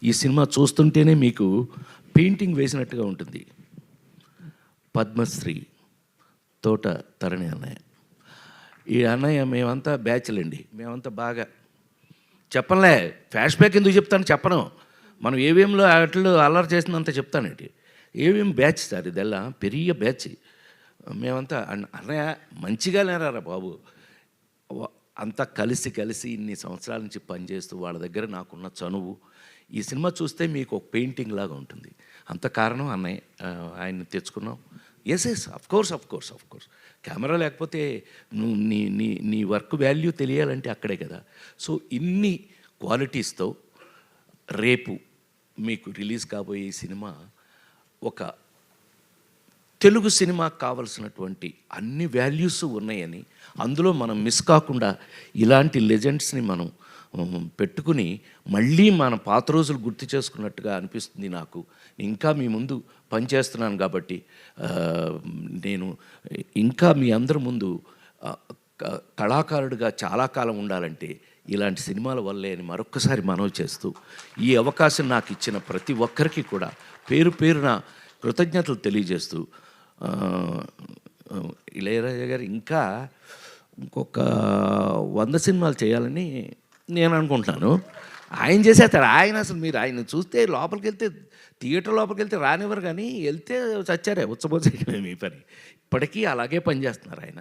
[SPEAKER 19] ఈ సినిమా చూస్తుంటేనే మీకు పెయింటింగ్ వేసినట్టుగా ఉంటుంది. పద్మశ్రీ తోట తరణి అన్నయ్య, ఈ అన్నయ్య మేమంతా బ్యాచ్లండి, మేమంతా బాగా చెప్పనులే, ఫ్లాష్ బ్యాక్ ఎందుకు చెప్తాను చెప్పను, మనం ఏవిఎంలో అట్లు అల్లరి చేసినంత చెప్తానండి. ఏవిఎం బ్యాచ్ సార్, ఇదెల్లా పెరియ బ్యాచ్. మేమంతా అన్నయ్య మంచిగా లేరారా బాబు, అంతా కలిసి ఇన్ని సంవత్సరాల నుంచి పనిచేస్తూ వాళ్ళ దగ్గర నాకున్న చనువు, ఈ సినిమా చూస్తే మీకు ఒక పెయింటింగ్ లాగా ఉంటుంది. అంత కారణం అన్నయ్య, ఆయన్ని తెచ్చుకున్నాం. ఎస్ అఫ్ కోర్స్ కెమెరా లేకపోతే నువ్వు నీ వర్క్ వాల్యూ తెలియాలంటే అక్కడే కదా. సో ఇన్ని క్వాలిటీస్తో రేపు మీకు రిలీజ్ కాబోయే ఈ సినిమా ఒక తెలుగు సినిమాకు కావలసినటువంటి అన్ని వాల్యూస్ ఉన్నాయని, అందులో మనం మిస్ కాకుండా ఇలాంటి లెజెండ్స్ని మనం పెట్టుకుని మళ్ళీ మన పాత రోజులు గుర్తు చేసుకున్నట్టుగా అనిపిస్తుంది నాకు. ఇంకా మీ ముందు పనిచేస్తున్నాను కాబట్టి నేను ఇంకా మీ అందరి ముందు కళాకారుడిగా చాలా కాలం ఉండాలంటే ఇలాంటి సినిమాల వల్లే అని మరొక్కసారి మనవి చేస్తూ, ఈ అవకాశం నాకు ఇచ్చిన ప్రతి ఒక్కరికి కూడా పేరు పేరున కృతజ్ఞతలు తెలియజేస్తూ, ఇళయరాజా గారు ఇంకా ఇంకొక 100 సినిమాలు చేయాలని నేను అనుకుంటున్నాను. ఆయన చేసేస్తాడు. ఆయన అసలు మీరు ఆయన చూస్తే లోపలికి వెళ్తే, థియేటర్ లోపలికి వెళ్తే రానివ్వరు, కానీ వెళ్తే చచ్చారే ఉచ్చబోసేయడమే మీ పని. ఇప్పటికీ అలాగే పనిచేస్తున్నారు ఆయన.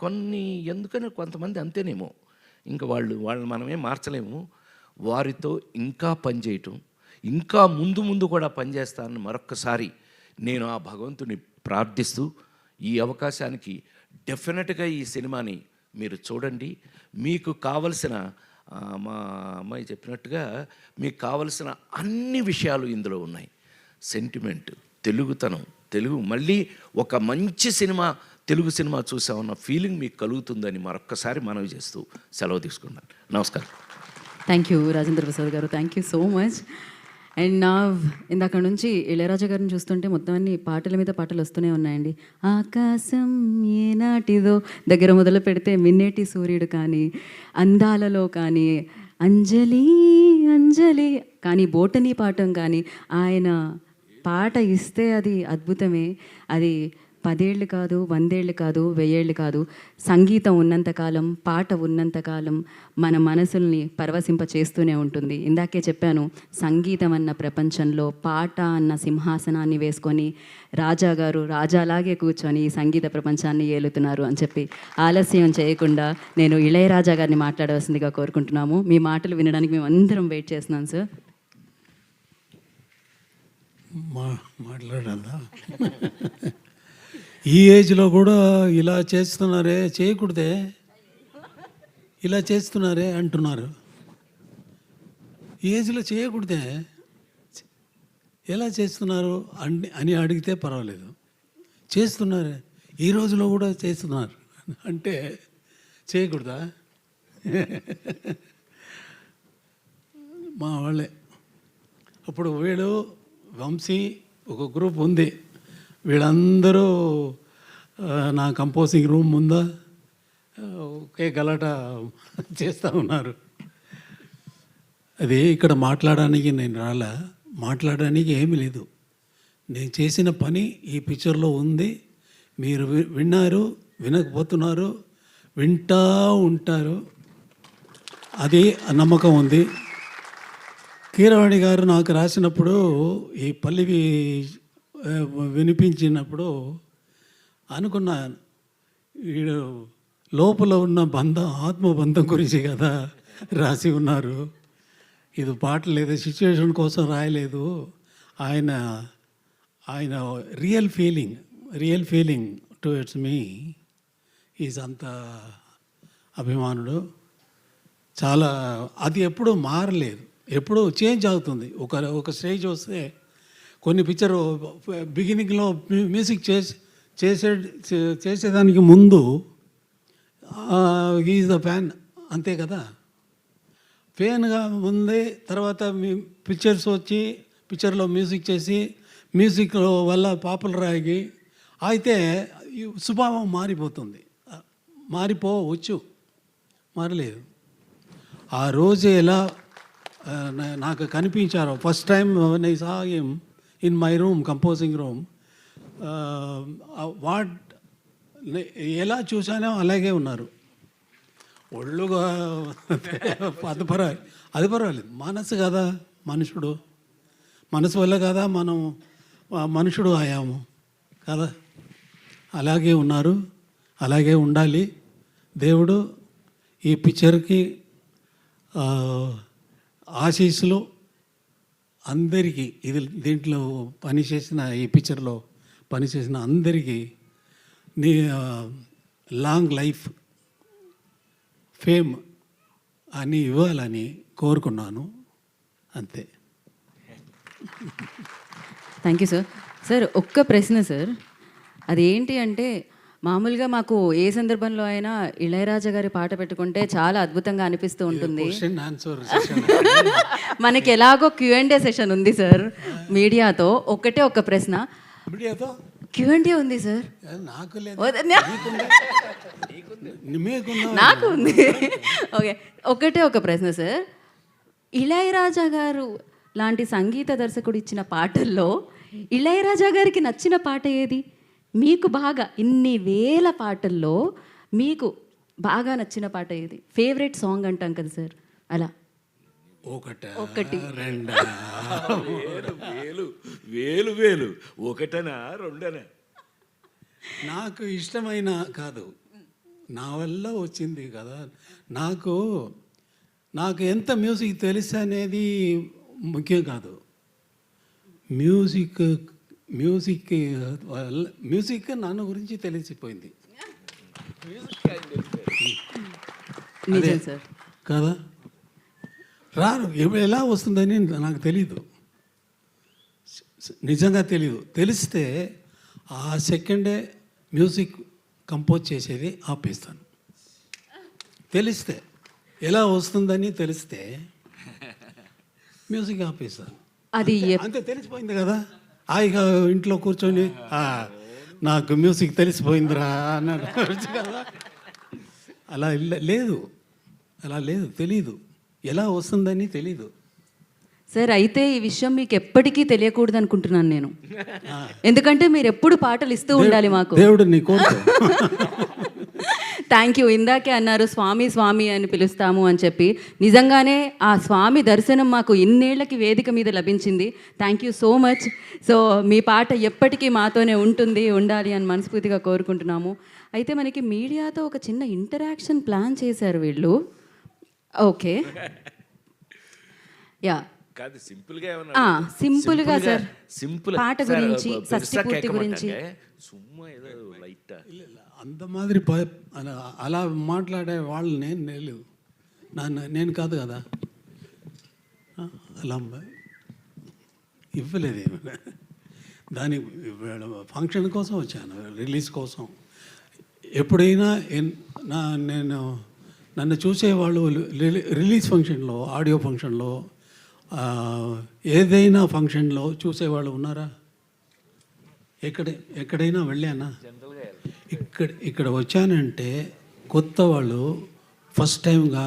[SPEAKER 19] కొన్ని ఎందుకని కొంతమంది అంతేనేమో, ఇంకా వాళ్ళు మనమే మార్చలేము. వారితో ఇంకా పనిచేయటం, ఇంకా ముందు కూడా పనిచేస్తానని మరొక్కసారి నేను ఆ భగవంతుని ప్రార్థిస్తూ, ఈ అవకాశానికి డెఫినెట్గా ఈ సినిమాని మీరు చూడండి. మీకు కావలసిన, మా అమ్మాయి చెప్పినట్టుగా మీకు కావలసిన అన్ని విషయాలు ఇందులో ఉన్నాయి. సెంటిమెంట్, తెలుగుతనం, తెలుగు మళ్ళీ ఒక మంచి సినిమా, తెలుగు సినిమా చూసామన్న ఫీలింగ్ మీకు కలుగుతుందని మరొక్కసారి మనవి చేస్తూ సెలవు తీసుకున్నాను. నమస్కారం.
[SPEAKER 3] Thank you Rajendra Prasad garu, thank you so much. And నా ఇందాక నుంచి ఇళయరాజా గారిని చూస్తుంటే మొత్తం అన్ని పాటల మీద పాటలు వస్తూనే ఉన్నాయండి. ఆకాశం ఏనాటిదో దగ్గర మొదలు పెడితే మిన్నేటి సూర్యుడు కానీ, అందాలలో కానీ, అంజలి అంజలి కానీ, బోటనీ పాఠం కానీ, ఆయన పాట ఇస్తే అది అద్భుతమే. అది 10 ఏళ్ళు కాదు, 100 ఏళ్ళు కాదు, 1000 ఏళ్ళు కాదు, సంగీతం ఉన్నంతకాలం, పాట ఉన్నంతకాలం మన మనసుల్ని పరవశింప చేస్తూనే ఉంటుంది. ఇందాకే చెప్పాను, సంగీతం అన్న ప్రపంచంలో పాట అన్న సింహాసనాన్ని వేసుకొని రాజా గారు రాజాలాగే కూర్చొని ఈ సంగీత ప్రపంచాన్ని ఏలుతున్నారు అని చెప్పి ఆలస్యం చేయకుండా నేను ఇళయరాజా గారిని మాట్లాడవలసిందిగా కోరుకుంటున్నాము. మీ మాటలు వినడానికి మేము అందరం వెయిట్ చేస్తున్నాం సార్.
[SPEAKER 9] మాట్లాడాలా? ఈ ఏజ్లో కూడా ఇలా చేస్తున్నారే, చేయకూడదే, ఇలా చేస్తున్నారే అంటున్నారు. ఈ ఏజ్లో చేయకూడదే, ఎలా చేస్తున్నారు అని అడిగితే పర్వాలేదు. చేస్తున్నారే, ఈ రోజులో కూడా చేస్తున్నారు అంటే చేయకూడదా? మా వాళ్ళే అప్పుడు వీడు వంశీ ఒక గ్రూప్ ఉంది, వీళ్ళందరూ నా కంపోజింగ్ రూమ్ ముందా ఒకే గలాట చేస్తూ ఉన్నారు. అది ఇక్కడ మాట్లాడడానికి నేను రాలా, మాట్లాడడానికి ఏమీ లేదు. నేను చేసిన పని ఈ పిక్చర్లో ఉంది. మీరు విన్నారు, వినకపోతున్నారు, వింటూ ఉంటారు, అది నమ్మకం ఉంది. కీరవాణి గారు నాకు రాసినప్పుడు ఈ పల్లవి వినిపించినప్పుడు అనుకున్నాను, వీడు లోపల ఉన్న బంధం, ఆత్మబంధం గురించి కదా రాసి ఉన్నారు. ఇది పాట లేదు, సిచ్యువేషన్ కోసం రాయలేదు. ఆయన real feeling towards me is అంత అభిమానుడు. చాలా అది ఎప్పుడూ మారలేదు, ఎప్పుడూ చేంజ్ అవుతుంది. ఒక స్టేజ్ వస్తే కొన్ని పిక్చర్ బిగినింగ్లో మ్యూజిక్ చేసేదానికి ముందు ఈజ్ ద ఫ్యాన్ అంతే కదా. ఫేన్గా ఉంది, తర్వాత మీ పిక్చర్స్ వచ్చి పిక్చర్లో మ్యూజిక్ చేసి మ్యూజిక్ వల్ల పాపులర్ అయ్యి అయితే ఈ స్వభావం మారిపోతుంది. మారిపోవచ్చు, మారలేదు. ఆ రోజు ఎలా నాకు కనిపించారో first time I saw him in my room, composing room, what ఎలా చూసానో అలాగే ఉన్నారు. ఒళ్ళుగా అది పర్వాలేదు. మనసు కదా మనుషుడు, మనసు వల్ల కదా మనం మనుషుడు అయ్యాము కదా. అలాగే ఉన్నారు, అలాగే ఉండాలి. దేవుడు ఈ పిక్చర్కి ఆశీస్సులు అందరికీ, దీంట్లో పనిచేసిన ఈ పిక్చర్లో పనిచేసిన అందరికీ నీ లాంగ్ లైఫ్, ఫేమ్ అని ఇవ్వాలని కోరుకున్నాను, అంతే.
[SPEAKER 3] Thank you sir. సార్ ఒక్క ప్రశ్న సార్, అదేంటి అంటే మామూలుగా మాకు ఏ సందర్భంలో అయినా ఇళయరాజా గారి పాట పెట్టుకుంటే చాలా అద్భుతంగా అనిపిస్తూ ఉంటుంది. మనకి ఎలాగో Q&A సెషన్ ఉంది సార్ మీడియాతో. ఒకటే ఒక ప్రశ్న, Q&A ఉంది సార్. నాకు ఉంది. ఓకే, ఒకటే ఒక ప్రశ్న సార్, ఇళయరాజా గారు లాంటి సంగీత దర్శకుడు ఇచ్చిన పాటల్లో ఇళయరాజా గారికి నచ్చిన పాట ఏది? మీకు బాగా ఇన్ని వేల పాటల్లో మీకు బాగా నచ్చిన పాట ఏది? ఫేవరెట్ సాంగ్ అంటాం కదా సార్, అలా ఒకటి
[SPEAKER 19] రెండా వేలు వేలు ఒకటనా రెండనా?
[SPEAKER 9] నాకు ఇష్టమైన కాదు, నా వల్ల వచ్చింది కదా. నాకు ఎంత మ్యూజిక్ తెలుసు అనేది ముఖ్యం కాదు. మ్యూజిక్ నన్ను గురించి తెలిసిపోయింది కదా. రాను ఎలా వస్తుందని నాకు తెలీదు, నిజంగా తెలీదు. తెలిస్తే ఆ సెకండే మ్యూజిక్ కంపోజ్ చేసేది ఆపేస్తాను. తెలిస్తే ఎలా వస్తుందని తెలిస్తే మ్యూజిక్ ఆపేస్తాను.
[SPEAKER 3] అది
[SPEAKER 9] అంతే, తెలిసిపోయింది కదా. హాయిగా ఇంట్లో కూర్చొని నాకు మ్యూజిక్ తెలిసిపోయిందిరా అన్నాడు కదా. అలా లేదు, తెలీదు, ఎలా వస్తుందని తెలీదు
[SPEAKER 3] సార్. అయితే ఈ విషయం మీకు ఎప్పటికీ తెలియకూడదు అనుకుంటున్నాను నేను, ఎందుకంటే మీరు ఎప్పుడు పాటలు ఇస్తూ ఉండాలి మాకు.
[SPEAKER 9] దేవుడు నీ కోరుకో.
[SPEAKER 3] Thank you. ఇందాకే అన్నారు స్వామి స్వామి అని పిలుస్తాము అని చెప్పి, నిజంగానే ఆ స్వామి దర్శనం మాకు ఇన్నేళ్లకి వేదిక మీద లభించింది. Thank you so much. So మీ పాట ఎప్పటికీ మాతోనే ఉండాలి అని మనస్ఫూర్తిగా కోరుకుంటున్నాము. అయితే మనకి మీడియాతో ఒక చిన్న ఇంటరాక్షన్ ప్లాన్ చేశారు వీళ్ళు. ఓకే, యా, సింపుల్గా సార్, పాట గురించి, షష్ఠి గురించి
[SPEAKER 9] అంత మాదిరి అలా మాట్లాడే వాళ్ళు నేను కాదు కదా. అలా ఇవ్వలేదు ఏమైనా, దాని ఫంక్షన్ కోసం వచ్చాను, రిలీజ్ కోసం. ఎప్పుడైనా నన్ను చూసేవాళ్ళు రిలీజ్ ఫంక్షన్లో, ఆడియో ఫంక్షన్లో, ఏదైనా ఫంక్షన్లో చూసేవాళ్ళు ఉన్నారా? ఎక్కడైనా వెళ్ళానా? ఇక్కడ వచ్చానంటే కొత్త వాళ్ళు ఫస్ట్ టైంగా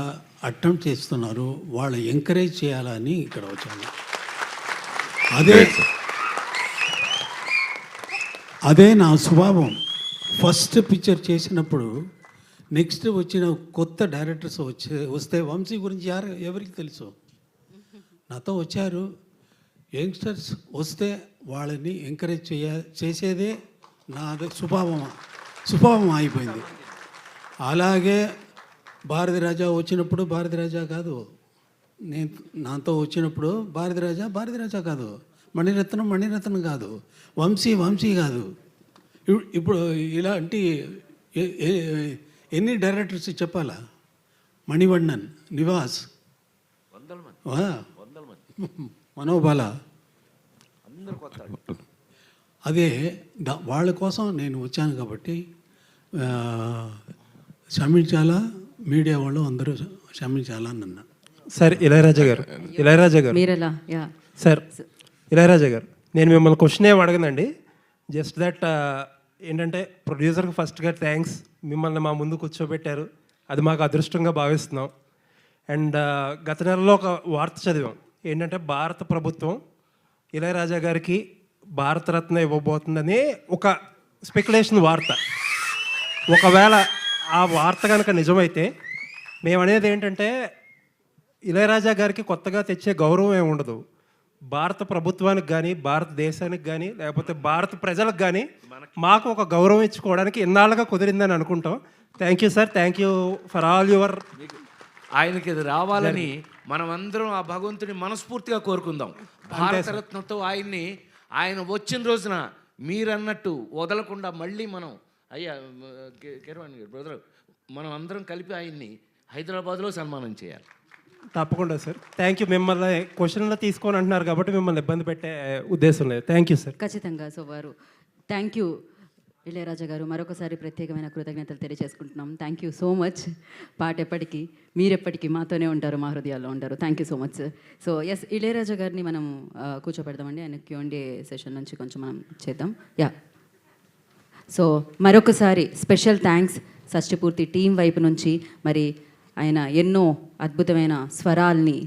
[SPEAKER 9] అటెంప్ట్ చేస్తున్నారు, వాళ్ళు ఎంకరేజ్ చేయాలని ఇక్కడ వచ్చాను. అదే నా స్వభావం. ఫస్ట్ పిక్చర్ చేసినప్పుడు నెక్స్ట్ వచ్చిన కొత్త డైరెక్టర్స్ వస్తే వంశీ గురించి ఎవరికి తెలుసు? నాతో వచ్చారు యంగ్స్టర్స్, వస్తే వాళ్ళని ఎంకరేజ్ చేసేదే నాది స్వభావం అయిపోయింది. అలాగే భారతిరాజా వచ్చినప్పుడు భారతిరాజా కాదు, నాతో వచ్చినప్పుడు భారతిరాజా కాదు, మణిరత్నం కాదు, వంశీ కాదు. ఇప్పుడు ఇలాంటి ఎన్ని డైరెక్టర్స్ చెప్పాలా? మణివണ്ണన్, నివాస్, మనోబాల, అదే వాళ్ళ కోసం నేను వచ్చాను కాబట్టి క్షమించాలా, మీడియా వాళ్ళు అందరూ క్షమించాలని అన్నా.
[SPEAKER 17] సార్ ఇళయరాజా గారు
[SPEAKER 3] మీరెలా యా
[SPEAKER 17] సార్ ఇళయరాజా గారు, నేను మిమ్మల్ని క్వశ్చన్ ఏమి అడగనండి. జస్ట్ దట్ ఏంటంటే ప్రొడ్యూసర్కి ఫస్ట్గా థ్యాంక్స్, మిమ్మల్ని మా ముందు కూర్చోబెట్టారు, అది మాకు అదృష్టంగా భావిస్తున్నాం. అండ్ గత నెలలో ఒక వార్త చదివాం, ఏంటంటే భారత ప్రభుత్వం ఇళయరాజా గారికి భారతరత్న ఇవ్వబోతుందని ఒక స్పెక్యులేషన్ వార్త. ఒకవేళ ఆ వార్త కనుక నిజమైతే మేము అనేది ఏంటంటే ఇళయరాజా గారికి కొత్తగా తెచ్చే గౌరవం ఏమి ఉండదు. భారత ప్రభుత్వానికి కానీ, భారతదేశానికి కానీ, లేకపోతే భారత ప్రజలకు కానీ మాకు ఒక గౌరవం ఇచ్చుకోవడానికి ఇన్నాళ్ళుగా కుదిరిందని అనుకుంటాం. Thank you sir, thank you for all your.
[SPEAKER 19] ఆయనకి ఇది రావాలని మనం అందరం ఆ భగవంతుని మనస్ఫూర్తిగా కోరుకుందాం. భారతరత్నతో ఆయన వచ్చిన రోజున మీరన్నట్టు వదలకుండా మళ్ళీ మనం అయ్యా కిరవాణి గారు బ్రదర్, మనం అందరం కలిపి ఆయన్ని హైదరాబాద్లో సన్మానం చేయాలి.
[SPEAKER 17] తప్పకుండా సార్, థ్యాంక్ యూ. మిమ్మల్ని క్వశ్చన్లో తీసుకొని అంటున్నారు కాబట్టి మిమ్మల్ని ఇబ్బంది పెట్టే ఉద్దేశం లేదు. Thank you sir.
[SPEAKER 3] ఖచ్చితంగా. సో వారు థ్యాంక్ యూ ఇళయరాజా గారు, మరొకసారి ప్రత్యేకమైన కృతజ్ఞతలు తెలియజేసుకుంటున్నాం. Thank you so much. పాట ఎప్పటికీ మీరెప్పటికీ మాతోనే ఉంటారు, మా హృదయాల్లో ఉంటారు. Thank you so much sir. So yes, Ilaiyaraaja గారిని మనం కూర్చోపెడదామండి. ఆయన Q&A సెషన్ నుంచి కొంచెం మనం చేద్దాం. యా, సో మరొకసారి స్పెషల్ థ్యాంక్స్ షష్టిపూర్తి టీం వైపు నుంచి. మరి ఆయన ఎన్నో అద్భుతమైన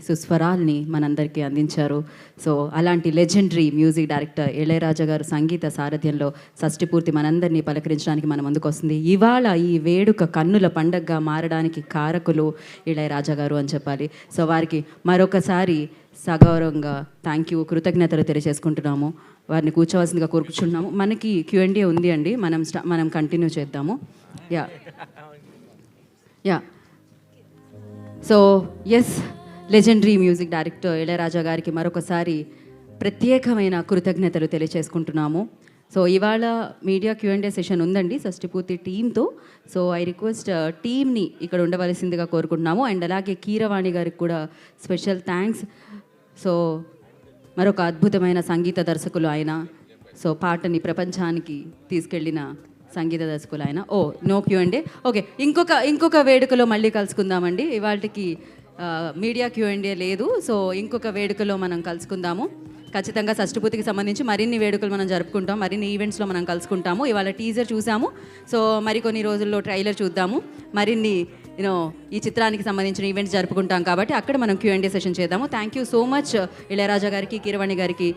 [SPEAKER 3] సుస్వరాల్ని మనందరికీ అందించారు. సో అలాంటి లెజెండరీ మ్యూజిక్ డైరెక్టర్ ఇళయరాజా గారు సంగీత సారథ్యంలో షష్టిపూర్తి మనందరినీ పలకరించడానికి మన ముందుకు వస్తుంది. ఇవాళ ఈ వేడుక కన్నుల పండగగా మారడానికి కారకులు ఇళయరాజా గారు అని చెప్పాలి. సో వారికి మరొకసారి సగౌరవంగా థ్యాంక్ యూ, కృతజ్ఞతలు తెలియజేసుకుంటున్నాము. వారిని కూర్చోవలసిందిగా కోరుకుంటున్నాము. మనకి Q&A ఉంది అండి, మనం కంటిన్యూ చేద్దాము. Yeah so yes, legendary music director Ilaiyaraaja గారికి మరొకసారి ప్రత్యేకమైన కృతజ్ఞతలు తెలియజేసుకుంటున్నాము. సో ఇవాళ మీడియా Q&A సెషన్ ఉందండి షష్టిపూర్తి టీంతో. సో ఐ రిక్వెస్ట్ టీమ్ని ఇక్కడ ఉండవలసిందిగా కోరుకుంటున్నాము. అండ్ అలాగే కీరవాణి గారికి కూడా స్పెషల్ థ్యాంక్స్. సో మరొక అద్భుతమైన సంగీత దర్శకులు ఆయన. సో పాటని ప్రపంచానికి తీసుకెళ్ళిన సంగీత దర్శకులు ఆయన. No Q&A. ఓకే, ఇంకొక వేడుకలో మళ్ళీ కలుసుకుందామండి. ఇవాళకి మీడియా Q&A లేదు. సో ఇంకొక వేడుకలో మనం కలుసుకుందాము. ఖచ్చితంగా షష్టిపూర్తికి సంబంధించి మరిన్ని వేడుకలు మనం జరుపుకుంటాం, మరిన్ని ఈవెంట్స్లో మనం కలుసుకుంటాము. ఇవాళ టీజర్ చూసాము, సో మరికొన్ని రోజుల్లో ట్రైలర్ చూద్దాము. మరిన్ని ఈ చిత్రానికి సంబంధించిన ఈవెంట్స్ జరుపుకుంటాం కాబట్టి అక్కడ మనం Q&A సెషన్ చేద్దాము. Thank you so much Ilaiyaraaja గారికి, కీరవాణి గారికి,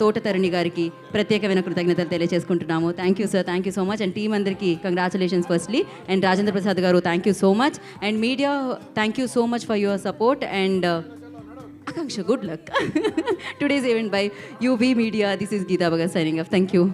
[SPEAKER 3] తోటతరణి గారికి ప్రత్యేకమైన కృతజ్ఞతలు తెలియజేసుకుంటున్నాము. Thank you sir, thank you so much. And team అందరికీ congratulations firstly. And Rajendra Prasad garu thank you so much. And media thank you so much for your support. And Akanksha, good luck. Today's event by UV Media. This is Geeta Bhagat signing off. Thank you.